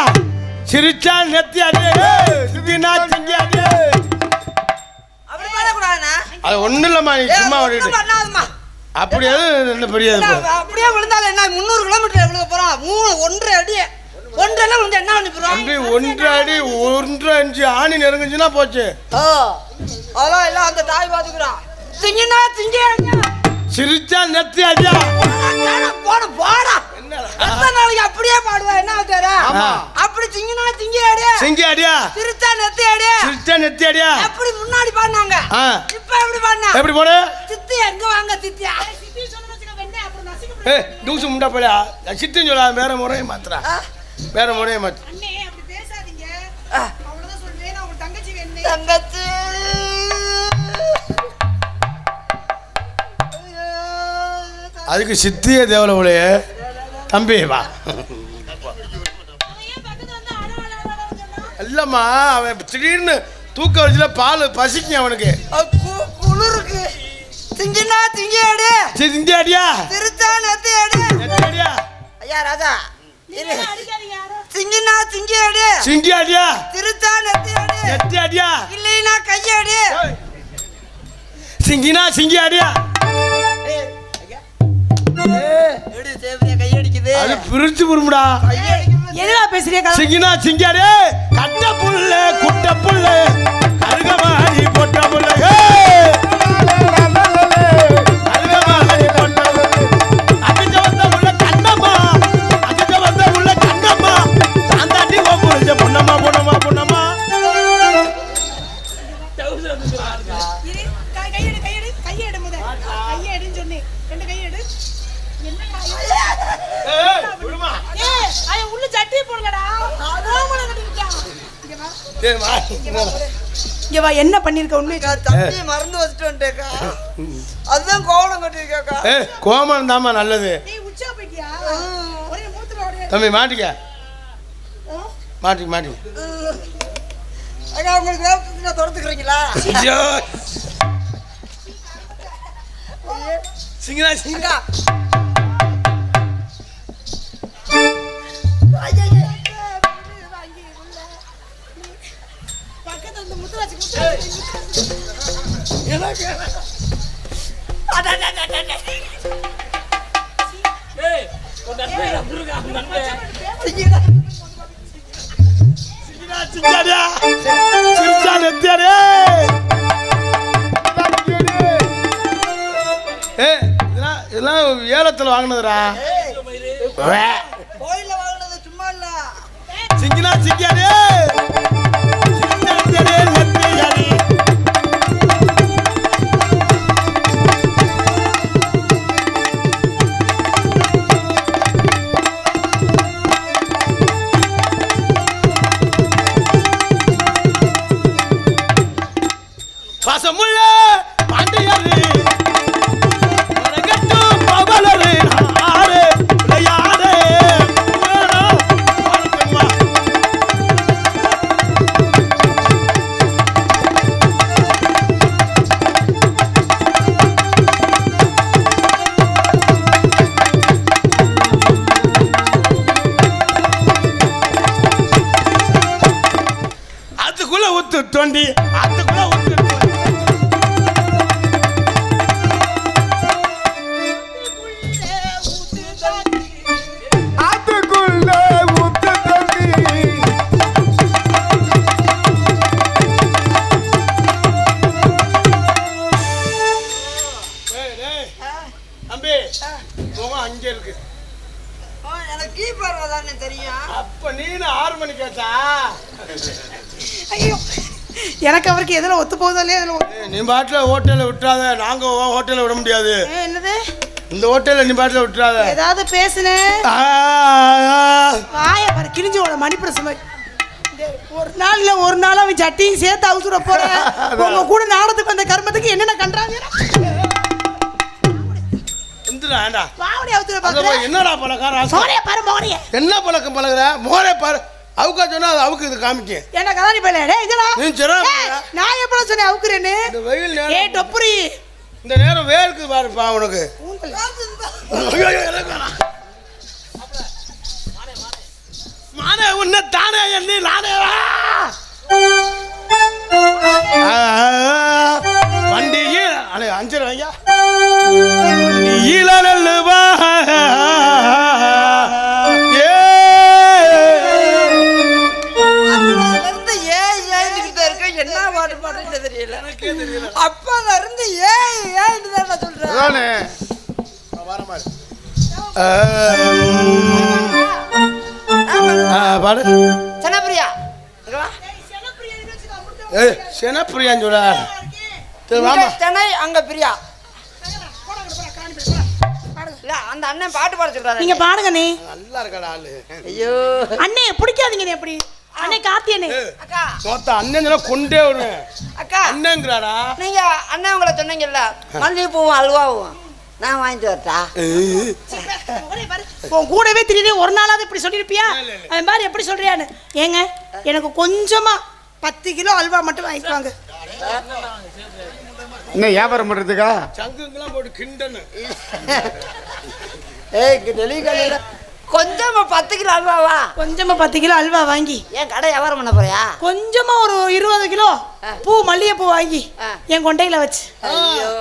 Speaker 1: சிரிச்சா நெத்தி அடியே சுதினா சிங்கி அடியே.
Speaker 4: அப்படி பண்ணக்கூடாதுண்ணா.
Speaker 1: அது ஒன்றும் இல்லைம்மா, நீ சும்மா ஓடிட்டு
Speaker 4: பண்ணாதம்மா.
Speaker 1: அப்படி எதுவும் என்ன பெரிய
Speaker 4: அப்படியே விழுந்தாலும் என்ன 300 கிலோமீட்டர் விழுக போறோம். 1.5 அடி ஒன்றரை வந்து என்ன அனுப்புறோம்
Speaker 1: தம்பி 1 அடி 1 இன்ச்சு ஆணி நெருங்குச்சுன்னா போச்சு.
Speaker 4: அதெல்லாம் எல்லாம் அந்த தாய் பாத்துக்கிறான். திங்கினா திங்கியா
Speaker 1: சிரிச்சா நெத்தி அடியா
Speaker 4: போட போடா. எத்தனை நாளைக்கு அப்படியே பாடுவா என்ன ஆகுற? அப்படி திங்கினா திங்கியாடியா
Speaker 1: சிங்கி அடியா
Speaker 4: சிரிச்சா நெத்தி அடியா
Speaker 1: சிரிச்சா நெத்தி அடியா
Speaker 4: அப்படி முன்னாடி பாடினாங்க. இப்ப எப்படி பாடினா?
Speaker 1: எப்படி போடு?
Speaker 4: சித்தி எங்க வாங்க சித்தியா?
Speaker 1: தூசு முண்டா போயா சித்தின்னு சொல்ல வேற முறையை மாத்துறா. வேற முறையை மாத்து.
Speaker 4: தங்கச்சி
Speaker 1: அதுக்கு சித்தியே தேவலவுலையே தம்பி வா. இல்லம்மா அவன் திடீர்னு தூக்க வச்சுல பால் பசிக்கும் அவனுக்கு.
Speaker 4: குளிருக்கு. திங்கினா திங்கியாடி
Speaker 1: சிந்தி அடியா
Speaker 4: திருச்சா நெத்தி அடி
Speaker 1: அடியா.
Speaker 4: ஐயா ராஜா திங்கினா திங்கியாடி
Speaker 1: சிங்கி அடியா
Speaker 4: திருச்சா நெத்தி அடி
Speaker 1: நெத்தி அடியா
Speaker 4: இல்லைனா கையடி
Speaker 1: சிங்கினா சிங்கி அடியா.
Speaker 4: கையடிக்குது
Speaker 1: அது பிரிச்சு புருமுடா.
Speaker 3: என்னடா பேசுறீங்க?
Speaker 1: சிங்கினா சிங்கி அடி கட்ட புல்ல குட்ட புல்ல கருகமாடி பொட்ட புல்ல கருகமாடி பொட்ட அடிச்ச வந்த உள்ள கண்ணம்மா அடிச்ச வந்த உள்ள கண்ணம்மா சாந்தாட்டி ஓபுரிச்ச பொன்னம்மா பொன்னம்மா பொன்னம்மா.
Speaker 3: கையெடு கையெடு கையெடு முத கையெடுன்னு சொன்னேன். 2 கையெடு.
Speaker 1: விடுமா
Speaker 3: ஏய் ஐ உள்ள சட்டி போடுங்கடா. ரோமல கட்டிட்டான். இங்க வா.
Speaker 1: டேய் வா.
Speaker 3: இங்க வா என்ன பண்ணிருக்க உண்மையா?
Speaker 4: தம்பி மறந்து வச்சிட்டு வந்துட்டேக்கா. அதுதான் கோவணம் கட்டிருக்கேக்கா.
Speaker 1: கோமம் தாமா நல்லது.
Speaker 3: நீ உச்சா போய்ட்டியா? ஒரே மூத்திர ஓட.
Speaker 1: தம்பி மாட்டிக்க மாட்டி
Speaker 4: அக்கா உங்களுக்கு வேப்பத்துல தொடத்துக்கிறீங்களா?
Speaker 1: ஐயோ சிங்கனா சிங்கா
Speaker 3: பக்கத்துல அந்த முத்திராச்சி முத்திராச்சி.
Speaker 1: எனக்கு
Speaker 5: ஏய் உன்ன பேர புருகா நண்பே
Speaker 1: சிங்கனா சிங்காடியா சிரிச்சா நெத்தியாடே. இதெல்லாம் ஏலத்துல வாங்கினதுடா.
Speaker 4: கோயில்ல வாங்கினது சும்மா இல்ல.
Speaker 1: சிங்கினா சிங்கியாடே சிரிச்சா நெத்தியாடே. பசமுள்ள பாண்டியரு உலகத்து பவலரு ஆறு விளையாடு அதுக்குள்ள ஊத்து தோண்டி அதுக்குள்ள ஊத்து தம்பி முகம் அங்கே இருக்கு.
Speaker 4: எனக்கு கீப்பர் தானே தெரியும்.
Speaker 1: அப்ப நீனு 6 மணி கேட்டா
Speaker 3: ஐயோ எனக்கு அவருக்கு எதுல ஒத்து போகுதோ இல்லையா அதுல
Speaker 1: நீ பாட்டில ஹோட்டல்ல விட்டுறாத. நாங்க ஹோட்டல்ல விட முடியாது.
Speaker 3: என்னது
Speaker 1: இந்த ஹோட்டல்ல நீ பாட்டில விட்டுறாத.
Speaker 3: ஏதாவது பேசுனே வாய பாரு கிழிஞ்சோட மணிப்பிரசம். ஒரு நாள் அவன் சட்டியும் சேர்த்து அவுசுர போறேன். உங்க கூட நாடத்துக்கு வந்த கர்மத்துக்கு என்னென்ன கண்டாங்க?
Speaker 1: என்னடா பழக்கம்? என்ன பழக்கம் பழகுற? மோரே பாரு. அவுக்கா சொன்னா அது அவுக்கு இது காமிக்க.
Speaker 3: என்ன கதானி பையல இதடா.
Speaker 1: நீ ஜரா
Speaker 3: நான் எப்ப சொன்னேன் அவுக்குறேன்னு?
Speaker 1: இந்த வெயில் நேரம்.
Speaker 3: ஏய் டொப்புரி.
Speaker 1: இந்த நேரம் வேர்க்கு பாருப்பா உனக்கு. மானே உன்ன தானே எண்ணி நானே வா. வண்டியே அலே 5 ரூபாயா. வண்டியில நல்லவா. ஏ எனக்கே தெரியல.
Speaker 4: அப்பல இருந்து ஏன்னு தான் சொல்றேன்.
Speaker 2: அதானே
Speaker 1: வர மாதிரி பாடு.
Speaker 4: சனப்பிரியா இங்க வா.
Speaker 1: ஏய் செனப்பிரியான்னு சொல்ல. சரி வாமா.
Speaker 4: இங்க சென்னை அங்க பிரியா. இல்ல அந்த அண்ணன் பாட்டு பாட சொல்றாரு.
Speaker 3: நீங்க பாடுங்க நீ.
Speaker 1: நல்லா இருக்கடா ஆளு.
Speaker 4: ஐயோ
Speaker 3: அண்ணே பிடிக்காதீங்க நீ எப்படி? அண்ணே கார்த்தி அண்ணே.
Speaker 4: அக்கா
Speaker 1: மொத்த அண்ணன் கொண்டே வருவேன்.
Speaker 4: அக்கா
Speaker 1: அண்ணங்கிறாடா.
Speaker 4: நீங்க அண்ணன் உங்களை சொன்னீங்கல்ல மல்லிகைப்பூவும் அல்வாவும் நான் வாங்கிட்டு வரட்டா?
Speaker 3: உன் கூடவே திடீர்னு ஒரு நாளாவது இப்படி சொல்லியிருப்பியா? அது மாதிரி எப்படி சொல்றியான்னு. ஏங்க எனக்கு கொஞ்சமா 10 கிலோ அல்வா மட்டும் வாங்கிக்குவாங்க.
Speaker 2: என்ன வியாபாரம் பண்றதுக்கா?
Speaker 1: சங்குங்கெல்லாம் போட்டு கிண்டனு.
Speaker 4: ஏய் டெலிகாலில கொஞ்சமா 10 கிலோ அல்வாவா?
Speaker 3: கொஞ்சமா 10 கிலோ அல்வா வாங்கி
Speaker 4: ஏன் கடை வியாபாரம் பண்ண போறியா?
Speaker 3: கொஞ்சமா ஒரு 20 கிலோ பூ மல்லிகைப்பூ வாங்கி என் கொண்டையில வச்சு
Speaker 4: ஐயோ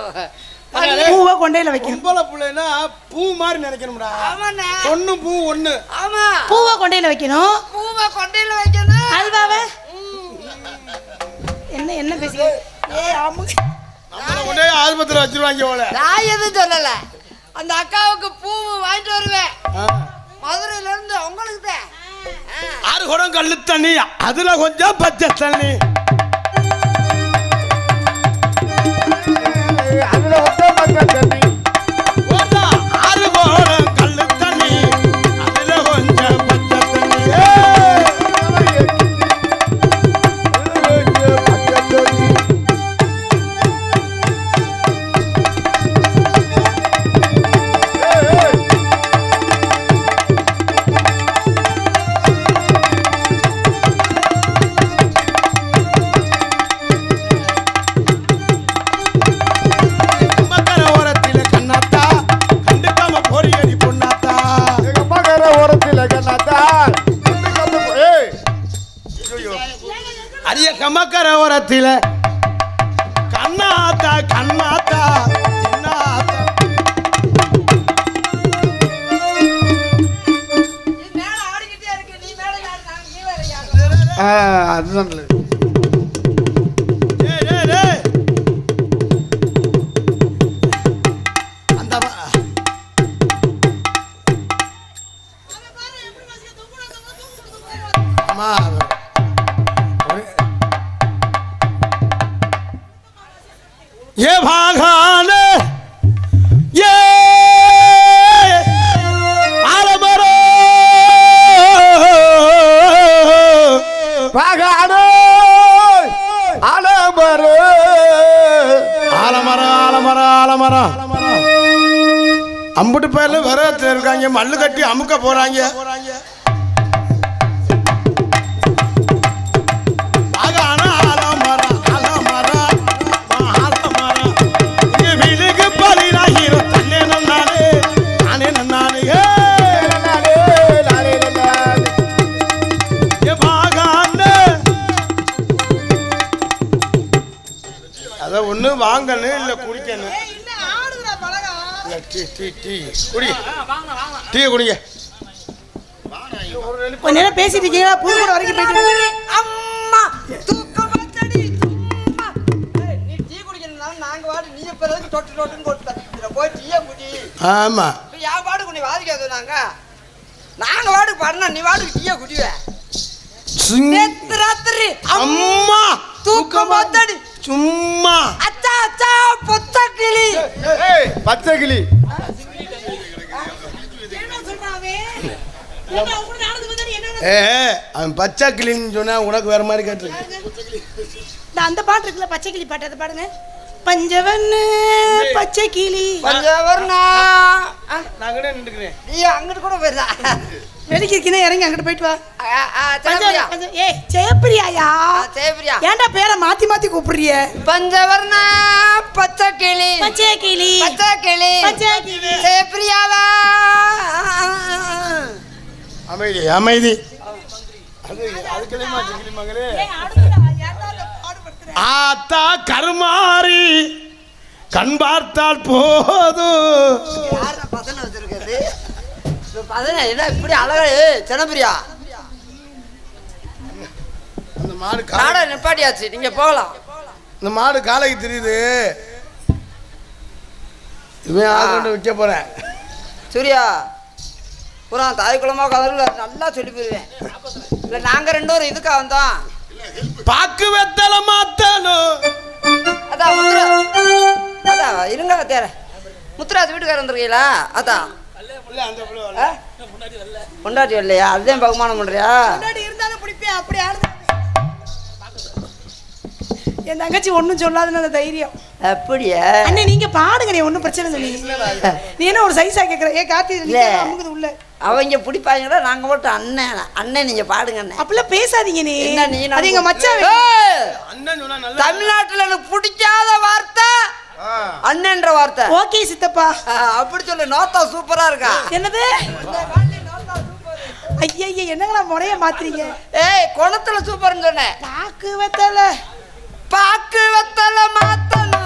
Speaker 3: பூவை கொண்டையில வைக்கணும்.
Speaker 1: பொம்பளை பிள்ளைனா பூ மாதிரி நினைக்கணும்டா.
Speaker 4: ஆமாண்ணே.
Speaker 1: பொண்ணு பூ ஒண்ணு.
Speaker 4: ஆமா
Speaker 3: பூவை கொண்டையில வைக்கணும்.
Speaker 4: பூவை கொண்டையில வைக்கணும்.
Speaker 3: அல்வாவை என்ன பேசுறீங்க? ஏய் ஆமாங்க.
Speaker 1: நம்மள கொண்டே ஆஸ்பத்திரி வச்சிருவாங்க போல.
Speaker 4: நான் எதுவும் சொல்லல. அந்த அக்காவுக்கு பூவு வாங்கிட்டு வருவேன் மதுரையில இருந்து. உங்களுக்கு தான்
Speaker 1: 6 குடம் கல்லு தண்ணி, அதுல கொஞ்சம் பச்சை தண்ணி.
Speaker 2: அதுல ஒத்த பக்கம் தண்ணி.
Speaker 1: 6 குடம் கல்லு தண்ணி, அதுல கொஞ்சம் பச்சை தண்ணி. அரிய கமக்கர ஓரத்தில கண்ணாத்தா கண்ணாத்தா சின்னாத்தா.
Speaker 4: நீ மேல ஆடிக்கிட்டே இருக்கு. நீ மேல யாரு? நான் கீழே யாரு?
Speaker 2: அதுதான் நல்லது.
Speaker 1: டேய், டேய், டேய். அந்த அம்மா ये भागान ये आलमरो
Speaker 2: பாகாடு ஆலமர
Speaker 1: ஆலமர ஆலமர ஆலமர அம்புட்டு பேர்ல விரதத்தில் இருக்காங்க. மல்லு கட்டி அமுக்க போறாங்க. ஒண்ணு வாங்கணும் இல்ல குடிக்கணும். டீ குடிங்க.
Speaker 3: கொஞ்ச நேரம் பேசிட்டு இருக்கீங்களா? புது கூட வரைக்கும் போயிட்டு
Speaker 4: அம்மா தூக்கம் வந்தடி சும்மா. ஏய் நீ டீ குடிக்கறனால நாங்க வாடி நீ பிறகு டொட்டுன்னு போட்டு தட்டிற போய் டீ குடி.
Speaker 1: ஆமா
Speaker 4: யா பாடு குடி வாதிக்காத நாங்க வாடு பண்ணா நீ வாடு டீ குடிவே. நேத்து ராத்திரி
Speaker 1: அம்மா
Speaker 4: தூக்கம் வந்தடி
Speaker 1: சும்மா.
Speaker 4: அச்சா அச்சா பொத்த கிளி.
Speaker 2: பச்சை கிளி.
Speaker 1: அவன் பச்சை கிளின்னு சொன்னா உனக்கு வேற மாதிரி கேட்டிருக்கு.
Speaker 3: அந்த பாட்டு இருக்குல்ல பச்சை கிளி பாட்டு, அதை பாடுங்க. பஞ்சவண்ண பச்சை கிளி
Speaker 4: பஞ்சவர்ணா.
Speaker 1: நான் கூட நின்றுக்கிறேன்.
Speaker 4: நீ அங்கிட்டு கூட போயிடா.
Speaker 3: வெளிக்கு இருக்கீங்க, இறங்கி அங்கிட்டு போயிட்டு வா.
Speaker 4: ஜெயப்பிரியா.
Speaker 3: ஏய் ஜெயப்பிரியாயா?
Speaker 4: ஜெயப்பிரியா.
Speaker 3: ஏன்டா பேரை மாத்தி மாத்தி கூப்பிடுறிய?
Speaker 4: பஞ்சவர்ணா பச்சை கிளி
Speaker 3: பச்சை கிளி
Speaker 4: பச்சை கிளி
Speaker 3: பச்சை கிளி
Speaker 4: ஜெயப்பிரியாவா.
Speaker 1: அமைதி அமைதி. அது கிளிமா கிளிமங்களே. ஆத்தா கருமாறி கண் பார்த்தால் போதும்.
Speaker 4: யாரா பதன வச்சிருக்கிறது? பதன என்ன இப்படி அழகா? ஜனப்பிரியா
Speaker 1: அந்த மாடு
Speaker 4: காடை நிப்பாட்டியாச்சு, நீங்க போகலாம்.
Speaker 1: இந்த மாடு காலைக்கு தெரியுது. இவன் ஆறு விற்க போறேன்.
Speaker 4: சூர்யா பூரா தாய் குளமா கதறில் நல்லா சொல்லி போயிருவேன். இல்லை நாங்கள் 2 பேரும் இதுக்காக வந்தோம்.
Speaker 1: பாக்கு வெத்தலை மாத்தணும்.
Speaker 4: அதான் முத்துரா, அதான் இருங்க தேர முத்துராஜ் வீட்டுக்கார வந்துருக்கீங்களா? அதான் கொண்டாட்டி இல்லையா? அதுதான் பகுமானம் பண்றியா?
Speaker 3: இருந்தாலும் பிடிப்பேன். அப்படி ஆடுது என் தங்கச்சி ஒன்றும் சொல்லாதுன்னு அந்த தைரியம்.
Speaker 4: அப்படியா?
Speaker 3: அண்ணே நீங்க பாடுங்க, நீ ஒன்றும் பிரச்சனை இல்லை. நீ என்ன ஒரு சைஸா கேட்குற? ஏ கார்த்தி அமுகுது உள்ள.
Speaker 4: அவங்க பிடிப்பாங்களா? நாங்கள் மட்டும் அண்ணன் அண்ணன் நீங்க பாடுங்க.
Speaker 3: அப்படிலாம் பேசாதீங்க. நீ
Speaker 4: என்ன நீ
Speaker 3: அது எங்க மச்சான்.
Speaker 4: தமிழ்நாட்டுல எனக்கு பிடிக்காத வார்த்தை அண்ணன்ற வார்த்தை.
Speaker 3: ஓகே சித்தப்பா
Speaker 4: அப்படி சொல்லு. நோத்தா சூப்பரா இருக்கா.
Speaker 3: என்னது? ஐயா என்னங்களா முறைய மாத்துறீங்க?
Speaker 4: ஏய் குணத்துல சூப்பர்னு சொன்னேன். பாக்கு வெத்தல மாத்தணும்.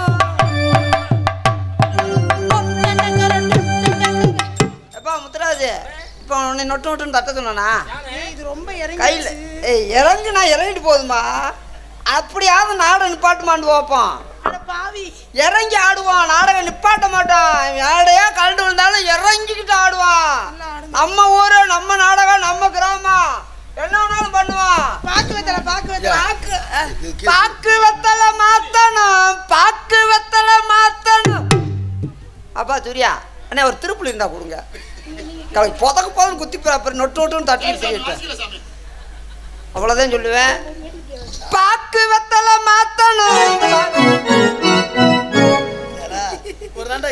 Speaker 4: எப்பா முத்துராஜ் இப்போ உன்னை நொட்டு தட்ட சொன்னா
Speaker 3: இது ரொம்ப
Speaker 4: கையில் இறங்கு. நான் இறங்கிட்டு போதுமா? அப்படியாவது நாடகம் நிப்பாட்டுமான்னு பார்ப்போம்.
Speaker 3: பாவி
Speaker 4: இறங்கி ஆடுவான். நாடகம் நிப்பாட்ட மாட்டான். மேடையா கலந்து விழுந்தாலும் இறங்கிக்கிட்டு ஆடுவான். நம்ம ஊரு, நம்ம நாடகம், நம்ம கிராமம், என்ன வேணாலும் பண்ணுவான். பாக்கு வெத்தலை மாத்தணும். பாக்கு வெத்தலை மாத்தணும். அப்பா சூர்யா அண்ணே ஒரு திருப்புளி இருந்தா கொடுங்க. புதக்கு போதும் குத்தி போற அப்புறம் நொட்டு தட்டிட்டு அவ்வளவுதான் சொல்லுவேன். பாக்கு வெத்தலை மாத்தணும்.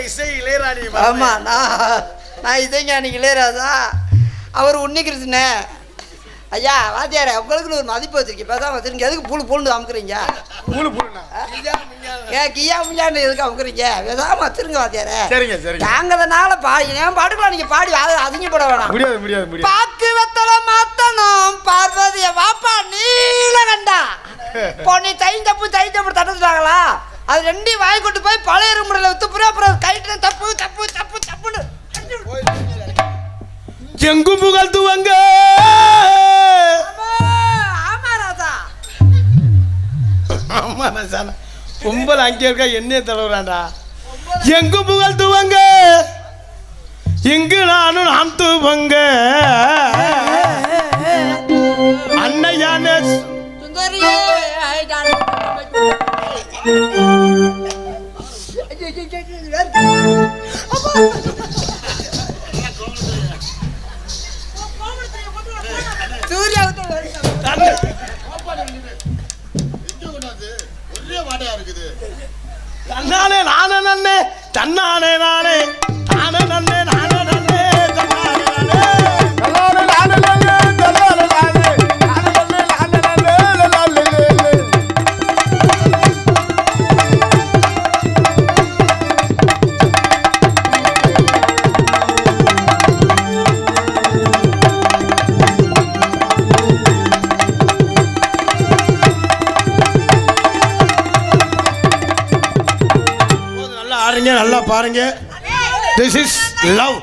Speaker 1: இசை இளையராணி.
Speaker 4: ஆமா நான் இசைஞானி இளையராஜா. அவர் உன்னிகிருஷ்ணே. ஐயா வாத்தியார உங்களுக்கு ஒரு மதிப்பு வச்சிருக்கேன். பேசாம வச்சிருக்கீங்க. எதுக்கு பூண்டு அமுக்குறீங்க? கியா முஞ்சான்னு எதுக்கு அமுக்குறீங்க? பேசாம வச்சிருங்க வாத்தியார. தாங்கதனால என் பாட்டுக்குள்ள நீங்க பாடி அதிகப்பட வேணாம். முடியாது. பாக்கு வெத்தலை மாத்தணும். பார்வதிய வாப்பா நீலகண்டா பொண்ணு தைந்தப்பு தட்டுட்டாங்களா? அது 2 வாய் கொண்டு போய் பழைய முறையில் வித்து புற அப்புறம் கைட்டு தப்புன்னு
Speaker 1: எங்கும் புகழ்த்துவங்க.
Speaker 4: ஆமா ராஜா.
Speaker 1: ஆமா ராஜா. கும்பல் அங்கே இருக்கா என்னைய தடவுறாண்டா. எங்கும் புகழ்த்துவங்க. இங்கு நான் தூவங்க. அன்னையான
Speaker 4: சுந்தரியே
Speaker 1: தன்னானே நானே நன்னே தன்னானே நானே நானே நன்னே நானே நன்னே தன்னானே நல்லா பாருங்க. This is love.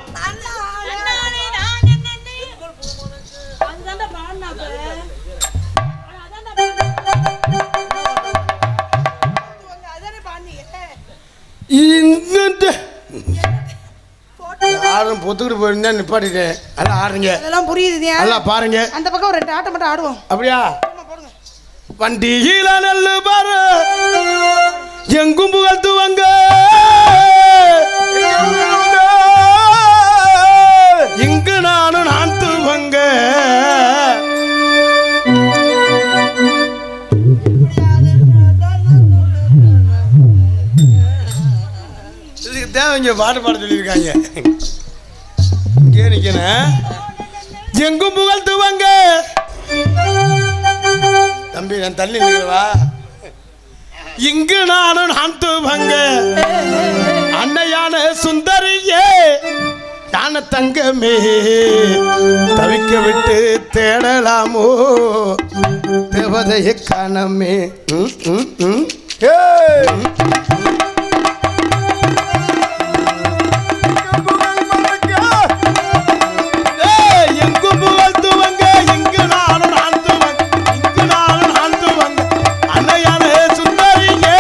Speaker 1: யாரும் பொத்துக்கிட்டு போயிருந்தா நிப்பாட்டிட்டேன். நல்லா ஆடுறீங்க.
Speaker 3: அதெல்லாம் புரியுது.
Speaker 1: நல்லா பாருங்க.
Speaker 3: அந்த பக்கம் ஒரு 2 ஆட்டம் மட்டும் ஆடுவோம்.
Speaker 1: அப்படியா? வண்டியில நல்லு பாரு எங்கும் புகழ்த்துவங்க. இங்கு நான் தூவங்க. இதுக்கு தேவை இங்க பாட்டு பாட சொல்லியிருக்காங்க. இங்கே நிக்கணும். எங்கும் புகழ்த்துவங்க. தம்பி நான் தள்ளி நிற்கிறவா. இங்கு நான் தூவங்க. அன்னையான சுந்தரியே ஞான தங்கமே தவிக்க விட்டு தேடலாமோ தேவதைய காணமே. எங்கு புகழ்த்துவங்க. இங்கு நான் தூவங்க. இங்கு நான் தூவங்க. அன்னையான சுந்தரியே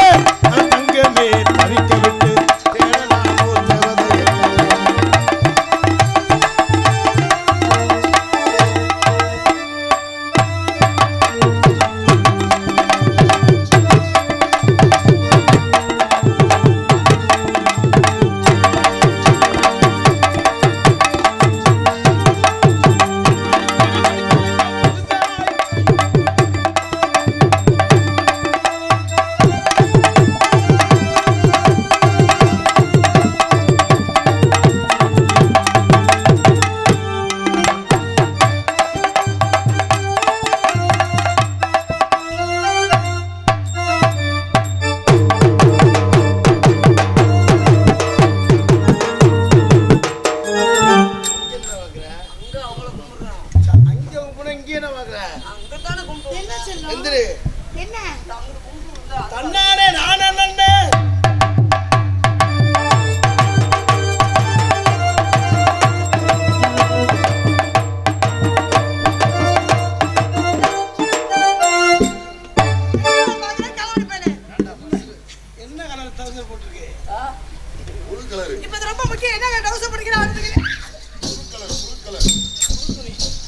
Speaker 3: இப்ப இது ரொம்ப முக்கியம். என்ன டவுசர் படிக்கிறான்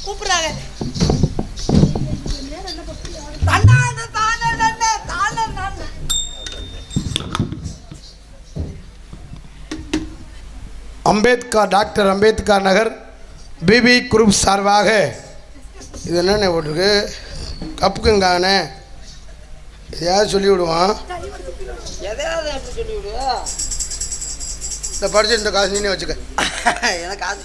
Speaker 3: கூப்பிடுறாங்க.
Speaker 1: Ambedkar doctor Ambedkar Nagar BP group சார்பாக இது என்னென்ன போட்டிருக்கு கப்புக்குங்கானே எதையாவது சொல்லி விடுவான்.
Speaker 4: எதையாவது எப்படி சொல்லி விடுவா?
Speaker 1: இந்த படிச்சு இந்த காசு நீனே வச்சுக்க.
Speaker 4: எனக்கு அது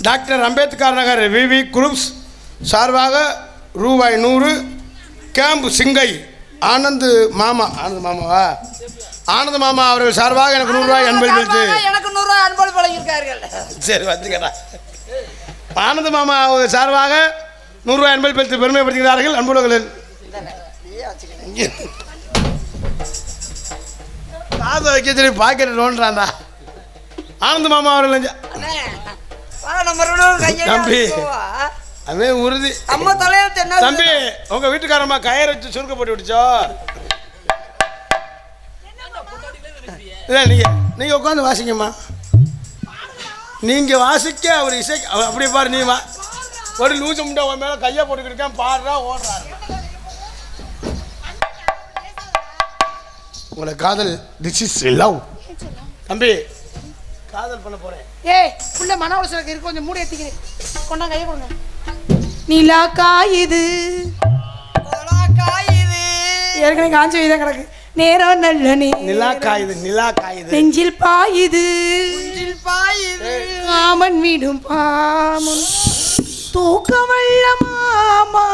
Speaker 1: டாக்டர் அம்பேத்கர் நகர் விவி குரூப்ஸ் சார்பாக ரூபாய் 100 கேம்ப் சிங்கை ஆனந்த் மாமாவா ஆனந்த் மாமா அவர்கள் சார்பாக எனக்கு 100 ரூபாய் அன்பளிப்பு.
Speaker 4: எனக்கு 100 ரூபாய் அன்பளிப்பு வழங்கியிருக்கார்கள்.
Speaker 1: சரி வந்துக்கிறா. ஆனந்த் மாமா அவர்கள் சார்பாக 100 ரூபாய் அன்பளிப்பு பெருமைப்படுத்துகிறார்கள். அன்புலகளில் காசை வைக்க சொல்லி பாக்கெட் நோன்றாண்டா ஆனந்த் மாமா அவர்கள். தம்பி அவன் உறுதி
Speaker 4: அம்மா தலையெழுத்து என்ன
Speaker 1: தம்பி உங்க வீட்டுக்காரம்மா கயிறு வச்சு சுருக்க போட்டு விட்டுச்சோ. இல்லை நீங்கள் உட்காந்து வாசிங்கம்மா. நீங்கள் வாசிக்க அவர் இசை அப்படியே பாரு. நீ வா ஒரு லூசு முண்டை உன் மேலே கையை போட்டுக்கிட்டு பாடுறா ஓடுறாரு. உங்களை காதல் திஸ் இஸ் லவ். தம்பி காதல் பண்ண போகிறேன்.
Speaker 3: ஏய் புள்ள மன உளைச்சலுக்கு இருக்கு. கொஞ்சம் மூடி ஏற்றிக்கிறேன். கொண்டா கையை கொடுங்க. நிலா காயுது ஏற்கனவே காஞ்சி வைதான் கிடக்கு. நேரம் நல்ல
Speaker 1: நிலா காயுது
Speaker 3: நெஞ்சில் பாயுது ஆமன் வீடும் பாமன் தூக்க வல்ல மாமா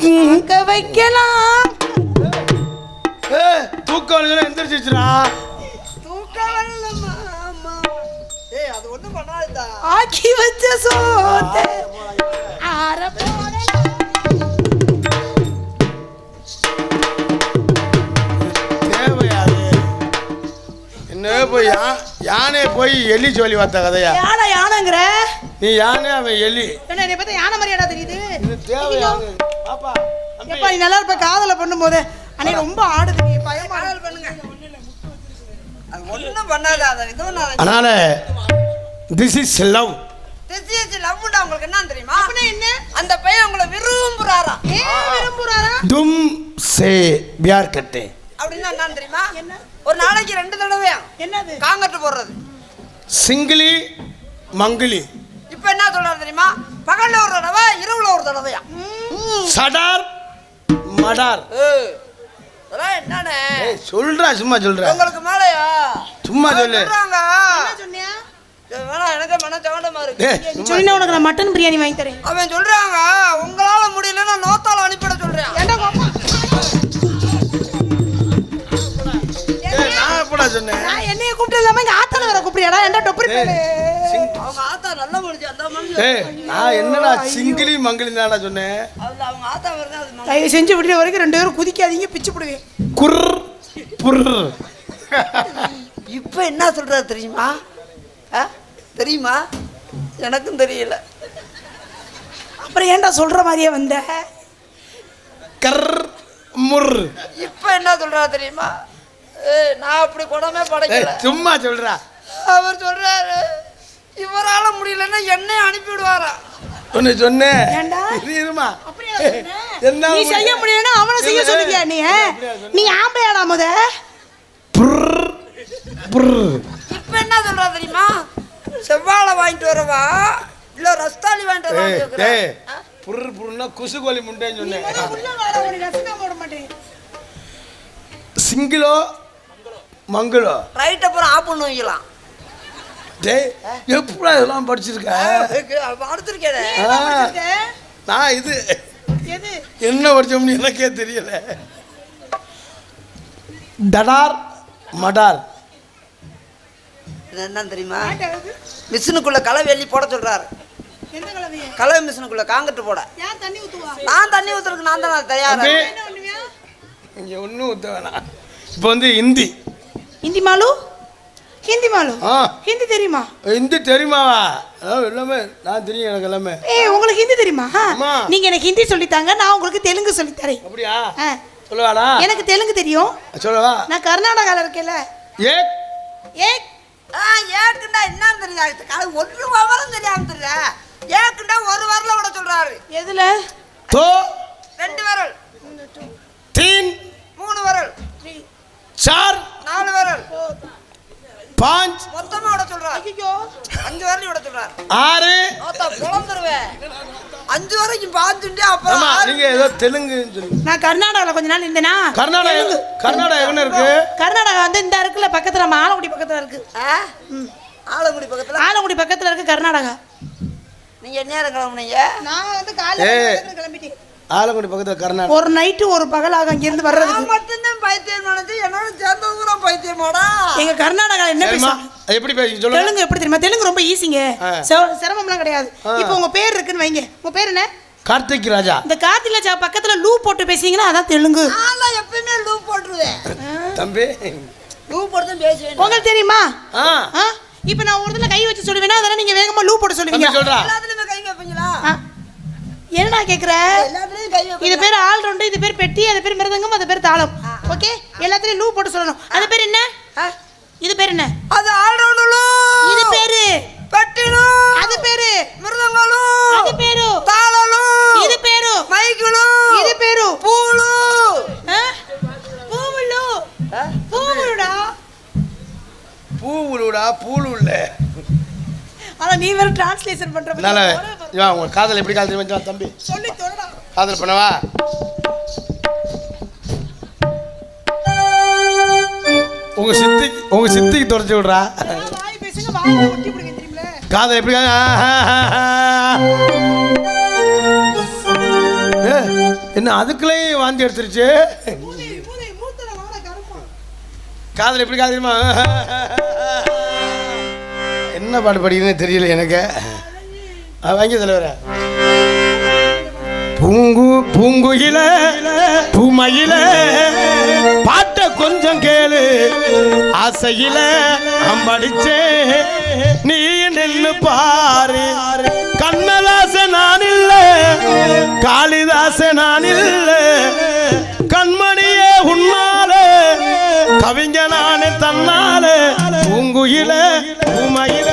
Speaker 3: தூக்க வைக்கலாம்.
Speaker 1: தூக்கம் எந்திரிச்சிச்சுடா.
Speaker 4: தூக்க வல்ல மாமா. ஏய் அது ஒண்ணும் பண்ணாதடா.
Speaker 3: ஆக்கி வச்ச சோத்தை ஆற போட
Speaker 1: என்ன போய் யானை போய் எலி சொல்லி பார்த்த கதையா?
Speaker 3: யானைங்கிற
Speaker 1: நீ யானை அவன் எலி.
Speaker 3: என்ன நீ பார்த்தா யானை மாதிரியாடா தெரியுது?
Speaker 1: இது தேவையான பாப்பா
Speaker 3: எப்பா நீ நல்லா இருப்ப காதல பண்ணும்போது அன்னைக்கு ரொம்ப ஆடுது. நீ பயமா
Speaker 4: பண்ணுங்க. அது ஒண்ணும் பண்ணாத. அத இதுவும் நான்
Speaker 1: அதனால this is love.
Speaker 4: This is லவ்னா உங்களுக்கு என்ன தெரியுமா?
Speaker 3: அப்பனா என்ன?
Speaker 4: அந்த பையன் உங்களை விரும்புறாரா?
Speaker 3: ஏன் விரும்புறாரா?
Speaker 1: தும் சே பியார் கட்டே
Speaker 4: அப்படின்னா என்ன தெரியுமா?
Speaker 3: என்ன?
Speaker 4: ஒரு நாளைக்கு 2 தடவையா
Speaker 3: என்னது
Speaker 4: காங்கட்டு போடுறது.
Speaker 1: சிங்கிலி மங்கிலி.
Speaker 4: இப்போ என்ன சொல்றாரு தெரியுமா? பகல்ல ஒரு தடவை இரவுல ஒரு தடவையா.
Speaker 1: சடார் மடார்.
Speaker 4: அதெல்லாம் என்னனே
Speaker 1: சொல்றா சும்மா சொல்றா.
Speaker 4: உங்களுக்கு மேலயா
Speaker 1: சும்மா சொல்லு.
Speaker 3: என்ன சொன்னியா?
Speaker 4: வேணா எனக்கு மன சங்கடமா இருக்கு.
Speaker 3: நீ சொன்னா உனக்கு நான் மட்டன் பிரியாணி வாங்கி தரேன்.
Speaker 4: அவன் சொல்றாங்க உங்களால முடியலன்னா நோத்தால அனுப்பிட சொல்றேன்.
Speaker 3: ஏண்டா கோப்பா?
Speaker 1: நான் எப்படா சொன்னேன்?
Speaker 3: நான் என்னைய கூப்பிட்டு இல்லாம எங்க ஆத்தால வர கூப்பிடுறியாடா? ஏண்டா டொப்பரி பேரு?
Speaker 4: அவங்க ஆத்தா நல்ல மனுஷி. அந்த மனுஷி
Speaker 1: நான் என்னடா சிங்கிலி மங்கிலி தான்டா சொன்னேன்.
Speaker 4: அவங்க ஆத்தா வருது. அது
Speaker 3: தயவு செஞ்சு விடுற வரைக்கும் 2 பேரும் குதிக்காதீங்க, பிச்சு போடுவேன்.
Speaker 1: குர் புர்.
Speaker 4: இப்போ என்ன சொல்றாரு தெரியுமா? தெரியுமா? எனக்கும் தெரியல.
Speaker 3: அப்புறம் ஏன்டா சொல்ற மாதிரியே வந்த?
Speaker 1: கர் முர்.
Speaker 4: இப்போ என்ன சொல்றா தெரியுமா? நான் அப்படி குடமே படைக்கல.
Speaker 1: சும்மா சொல்றா.
Speaker 4: அவர் சொல்றாரு இவரால முடியலன்னா என்னை அனுப்பிவிடுவாரா.
Speaker 1: ஒன்னு சொன்னேன்.
Speaker 3: ஏண்டா?
Speaker 1: இருமா.
Speaker 3: அப்படியே சொன்ன. நீ செய்ய முடியலன்னா அவனை செய்ய சொல்லுவியா நீ? நீ ஆம்பையாடா முத?
Speaker 1: புர் புர்.
Speaker 4: இப்போ என்ன சொல்றா தெரியுமா? செவ்வாழை வாங்கிட்டு வரவா இல்ல ரஸ்தாலி வாங்கிட்டு வரவா?
Speaker 1: புர் புர்னா குசுகோலி முண்டேன்னு சொன்னேன். சிங்கிலோ மங்களோ
Speaker 4: ரைட் அப்புறம் ஆஃப் பண்ணி வைக்கலாம்.
Speaker 1: டேய் எப்படா இதெல்லாம் படிச்சிருக்க?
Speaker 4: அடுத்திருக்கேன்
Speaker 1: நான் இது என்ன படிச்சோம்னு எனக்கே தெரியல. டடார் மடார்
Speaker 4: என்ன தெரியுமா? மிஷினுக்குள்ள கலவை எள்ளி போட சொல்றாரு. கலவை மிஷினுக்குள்ள காங்கிட்டு போட. நான் தண்ணி ஊத்துறதுக்கு நான் தான் தயாரா.
Speaker 1: இங்க ஒன்றும் ஊற்ற வேணாம். இப்போ வந்து ஹிந்தி.
Speaker 3: ஹிந்தி மாலு ஹிந்தி தெரியுமா?
Speaker 1: ஹிந்தி தெரியுமாவா? எல்லாமே நான் தெரியும். எனக்கு எல்லாமே.
Speaker 3: உங்களுக்கு ஹிந்தி தெரியுமா? நீங்க எனக்கு ஹிந்தி சொல்லித்தாங்க, நான் உங்களுக்கு தெலுங்கு சொல்லித்தரேன்.
Speaker 1: அப்படியா? சொல்லுவாடா
Speaker 3: எனக்கு தெலுங்கு தெரியும்.
Speaker 1: சொல்லவா?
Speaker 3: நான் கர்நாடகால இருக்கேன்ல.
Speaker 1: ஏ
Speaker 4: ஏக்குண்டா என்னன்னு தெரியாது. ஒன்று விவரம் தெரியாம தெரியல. ஏக்குண்டா ஒரு வரல விட சொல்றாரு.
Speaker 3: எதுல?
Speaker 1: தோ
Speaker 4: 2 விரல்.
Speaker 1: 3
Speaker 4: 3 விரல்.
Speaker 1: 4
Speaker 4: 4 விரல்.
Speaker 1: 5
Speaker 4: மொத்தமா விட சொல்றாரு.
Speaker 3: ஐயோ
Speaker 4: 5 விரல் விட சொல்றாரு.
Speaker 1: 6
Speaker 4: ஓத்தா பொளந்துருவே. 5 வரைக்கும் பாத்துட்டே அப்புறம்
Speaker 1: ஆமா நீங்க ஏதோ தெலுங்குன்னு சொல்லுங்க.
Speaker 3: நான் கர்நாடகால கொஞ்ச நாள் இருந்தேனா.
Speaker 1: கர்நாடகா எங்க இருக்கு?
Speaker 3: கர்நாடகா வந்து இந்த இருக்குல பக்கத்துல ஆலங்குடி பக்கத்துல இருக்கு.
Speaker 4: ஆலங்குடி பக்கத்துல.
Speaker 3: ஆலங்குடி பக்கத்துல இருக்கு கர்நாடகா.
Speaker 4: நீங்க என்ன நேரம் கிளம்புனீங்க?
Speaker 3: நான் வந்து காலையில கிளம்பிட்டேன்.
Speaker 1: ஆலங்குடி பக்கத்துல கர்நாடகா.
Speaker 3: ஒரு நைட்டு ஒரு பகலாக அங்க இருந்து வர்றதுக்கு.
Speaker 4: நான் மட்டும்தான் பைத்தியம் நினைச்சு என்னோட சேர்ந்தவங்க பைத்தியமாடா.
Speaker 3: எங்க கர்நாடகால என்ன பேசுமா?
Speaker 1: எப்படி பேசி சொல்லுங்க.
Speaker 3: தெலுங்கு எப்படி தெரியுமா? தெலுங்கு ரொம்ப ஈஸிங்க. சிரமம்லாம் கிடையாது. இப்போ உங்க பேர் இருக்குன்னு வைங்க. உங்க பேர் என்ன?
Speaker 1: கார்த்திக் ராஜா.
Speaker 3: இந்த கார்த்திக் ராஜா பக்கத்துல லூ போட்டு பேசிங்கன்னா அதான் தெலுங்கு.
Speaker 4: நான் எப்பவுமே லூ போட்டுருவேன்.
Speaker 1: தம்பி
Speaker 4: லூ போட்டு பேசுவேன்.
Speaker 3: உங்களுக்கு தெரியுமா? இப்போ நான் ஒரு இடத்துல கை வச்சு சொல்லுவேனா அதனால நீங்க வேகமா லூ போட்டு சொல்லுவீங்க.
Speaker 4: எல்லாத்துலயுமே கை வைப்பீங்களா?
Speaker 3: என்னடா கேக்குற?
Speaker 4: எல்லாத்துலயும் கை வைப்பீங்க.
Speaker 3: இது பேர் ஆல் ரவுண்ட், இது பேர் பெட்டி, அது பேர் மிருதங்கம், அது பேர் தாளம். ஓகே? எல்லாத்துலயும் லூ போட்டு சொல்லணும். அது பேர் என்ன? இது பேர் என்ன?
Speaker 4: அது ஆல் ரவுண்ட் லூ.
Speaker 3: இது பேரு
Speaker 4: பெட்டி லூ.
Speaker 3: அது பேரு
Speaker 4: மிருதங்க லூ.
Speaker 3: அது பேரு
Speaker 4: தாள லூ.
Speaker 3: இது பேரு
Speaker 4: மைக் லூ.
Speaker 3: இது பேரு
Speaker 4: பூலு.
Speaker 3: பூவுலு. பூவுலுடா.
Speaker 1: பூவுலுடா பூலுல்ல.
Speaker 3: ஆனா நீ வேற டிரான்ஸ்லேஷன் பண்ற
Speaker 1: நால யா உங்க காதல் எப்படி காதல் தெரியுமா தம்பி?
Speaker 3: சொல்லி தொலைடா.
Speaker 1: காதல் பண்ணவா? உங்க சித்திக்கு தொடச்சு விடுறா.
Speaker 3: வாய் பேசுங்க வாயில ஒட்டி புடிங்க தெரியுமா?
Speaker 1: காதல் எப்படி என்ன அதுக்குள்ளே வாந்தி எடுத்துருச்சு.
Speaker 3: மூத்தல வாடா கருப்பா.
Speaker 1: காதல் எப்படி காதல் தெரியுமா? என்ன பாட்டு படிக்கிறதுன்னு தெரியல எனக்கு. வாங்கி தலைவர பூங்குயில பூமையில பாட்ட கொஞ்சம் கேளு ஆசையில அம்படிச்சே நீ நின்னு பாரு. கண்ணதாச நான் இல்ல காளிதாச நான் இல்ல கண்மணியே உன்னால கவிஞ நானே தன்னால பூங்குயில பூமையில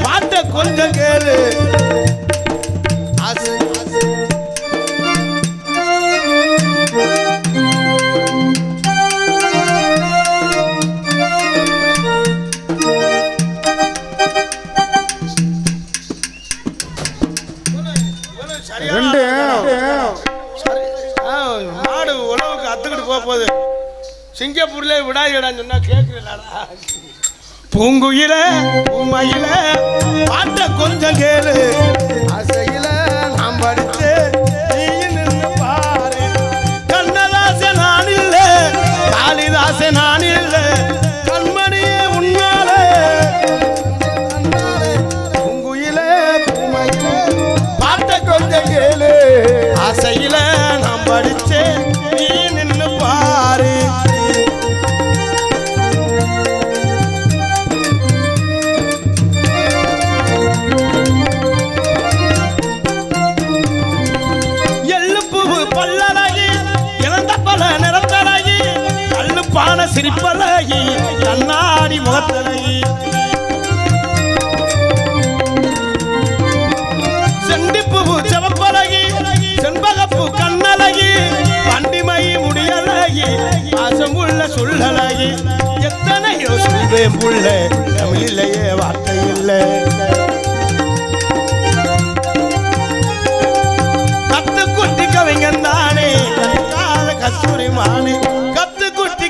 Speaker 1: பாட்ட கொஞ்சம் கேளு ஆசை. மாடு உழவுக்கு அத்துக்கிட்டு போகுது. சிங்கப்பூர்ல விடாயிடான்னு சொன்னா கேட்கலடா. பூங்குயில பூமையில பாட்ட கொஞ்சம் கேளு ஆசையில நாம் படிச்சு நீ நின்னு பாரு. கண்ணதாச நான் இல்ல காளிதாச நான் இல்ல கண்மணியே உன்னால பூங்குயில பூமையில பாட்ட கொஞ்சம் கேளு ஆசையில நாம் படிச்சு நீ நின்னு பாரு. சிரிப்பழகி கண்ணாடி முகத்தழகி செண்டிப்பூ செவப்பழகி செண்பகப்பூ கண்ணழகி பண்டிமை முடியழகி பாசமுள்ள சொல்லழகி எத்தனையோ சொல்வேன் புள்ள தமிழிலேயே வார்த்தை இல்லை. கத்து குட்டி கவிஞன் தானே கஸ்தூரி மானே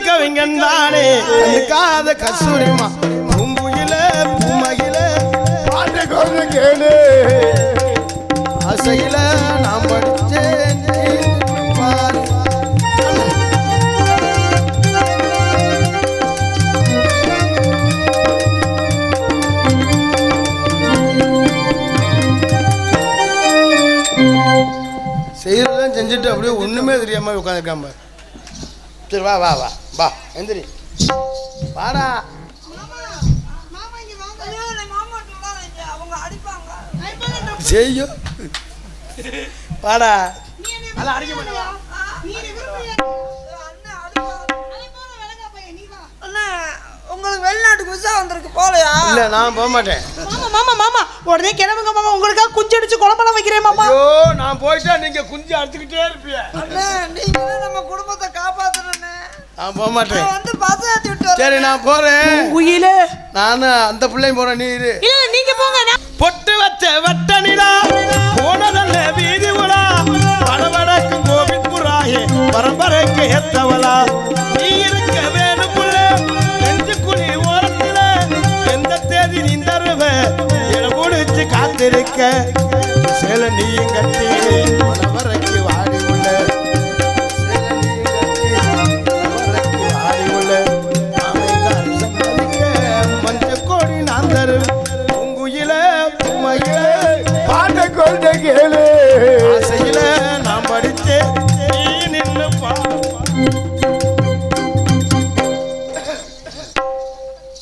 Speaker 1: கவிஞன்தானே கண்ணுக்காத கஸ்தூரிமா பூங்குயில பூமையில பாட்டு கொண்டு கேளு ஆசையில நாம் படிச்சேன் பாரு. செய்யறதெல்லாம் செஞ்சுட்டு அப்படியே ஒண்ணுமே தெரியாம உட்காந்துருக்காம. சரி வா வா வா வா எந்திரி வாடா. செய்யோ வாடா. அடிக்க மாட்டேன்.
Speaker 4: உங்களுக்கு வெளிநாட்டுக்கு விசா வந்திருக்கு போலையா?
Speaker 1: இல்ல நான் போக மாட்டேன்.
Speaker 3: மாமா மாமா மாமா உடனே கிளம்புங்க மாமா, உங்களுக்காக குஞ்சு அடிச்சு குழம்பெல்லாம் வைக்கிறேன் மாமா.
Speaker 1: ஐயோ நான் போயிட்டா நீங்க குஞ்சு அடிச்சுக்கிட்டே இருப்பீங்க.
Speaker 4: அண்ணே நீங்க தான் நம்ம குடும்பத்தை காப்பாத்துறேன்னு.
Speaker 1: நான் போக மாட்டேன்.
Speaker 4: நான் வந்து பஸ் ஏத்தி விட்டு வரேன்.
Speaker 1: சரி நான் போறேன்.
Speaker 3: உயிலே
Speaker 1: நானும் அந்த பிள்ளையும் போறேன், நீ இரு.
Speaker 3: இல்ல நீங்க போங்க.
Speaker 1: பொட்டு வச்ச வட்ட நிலா போனதல்ல வீதி உலா படவடக்கு கோவிந்துராயே பரம்பரைக்கு ஏத்தவளா நீ இருக்க வேணும் புள்ள நெஞ்சுக்குழி ஓரத்துல எந்த தேதி நீ தருவ என முடிச்சு காத்திருக்க சேல நீயும் கட்டி பரம்பரைக்கு வாடி உள்ள வாடி உள்ள மஞ்ச கோடி நான் தருவேன் பாட்ட கொண்ட கேளு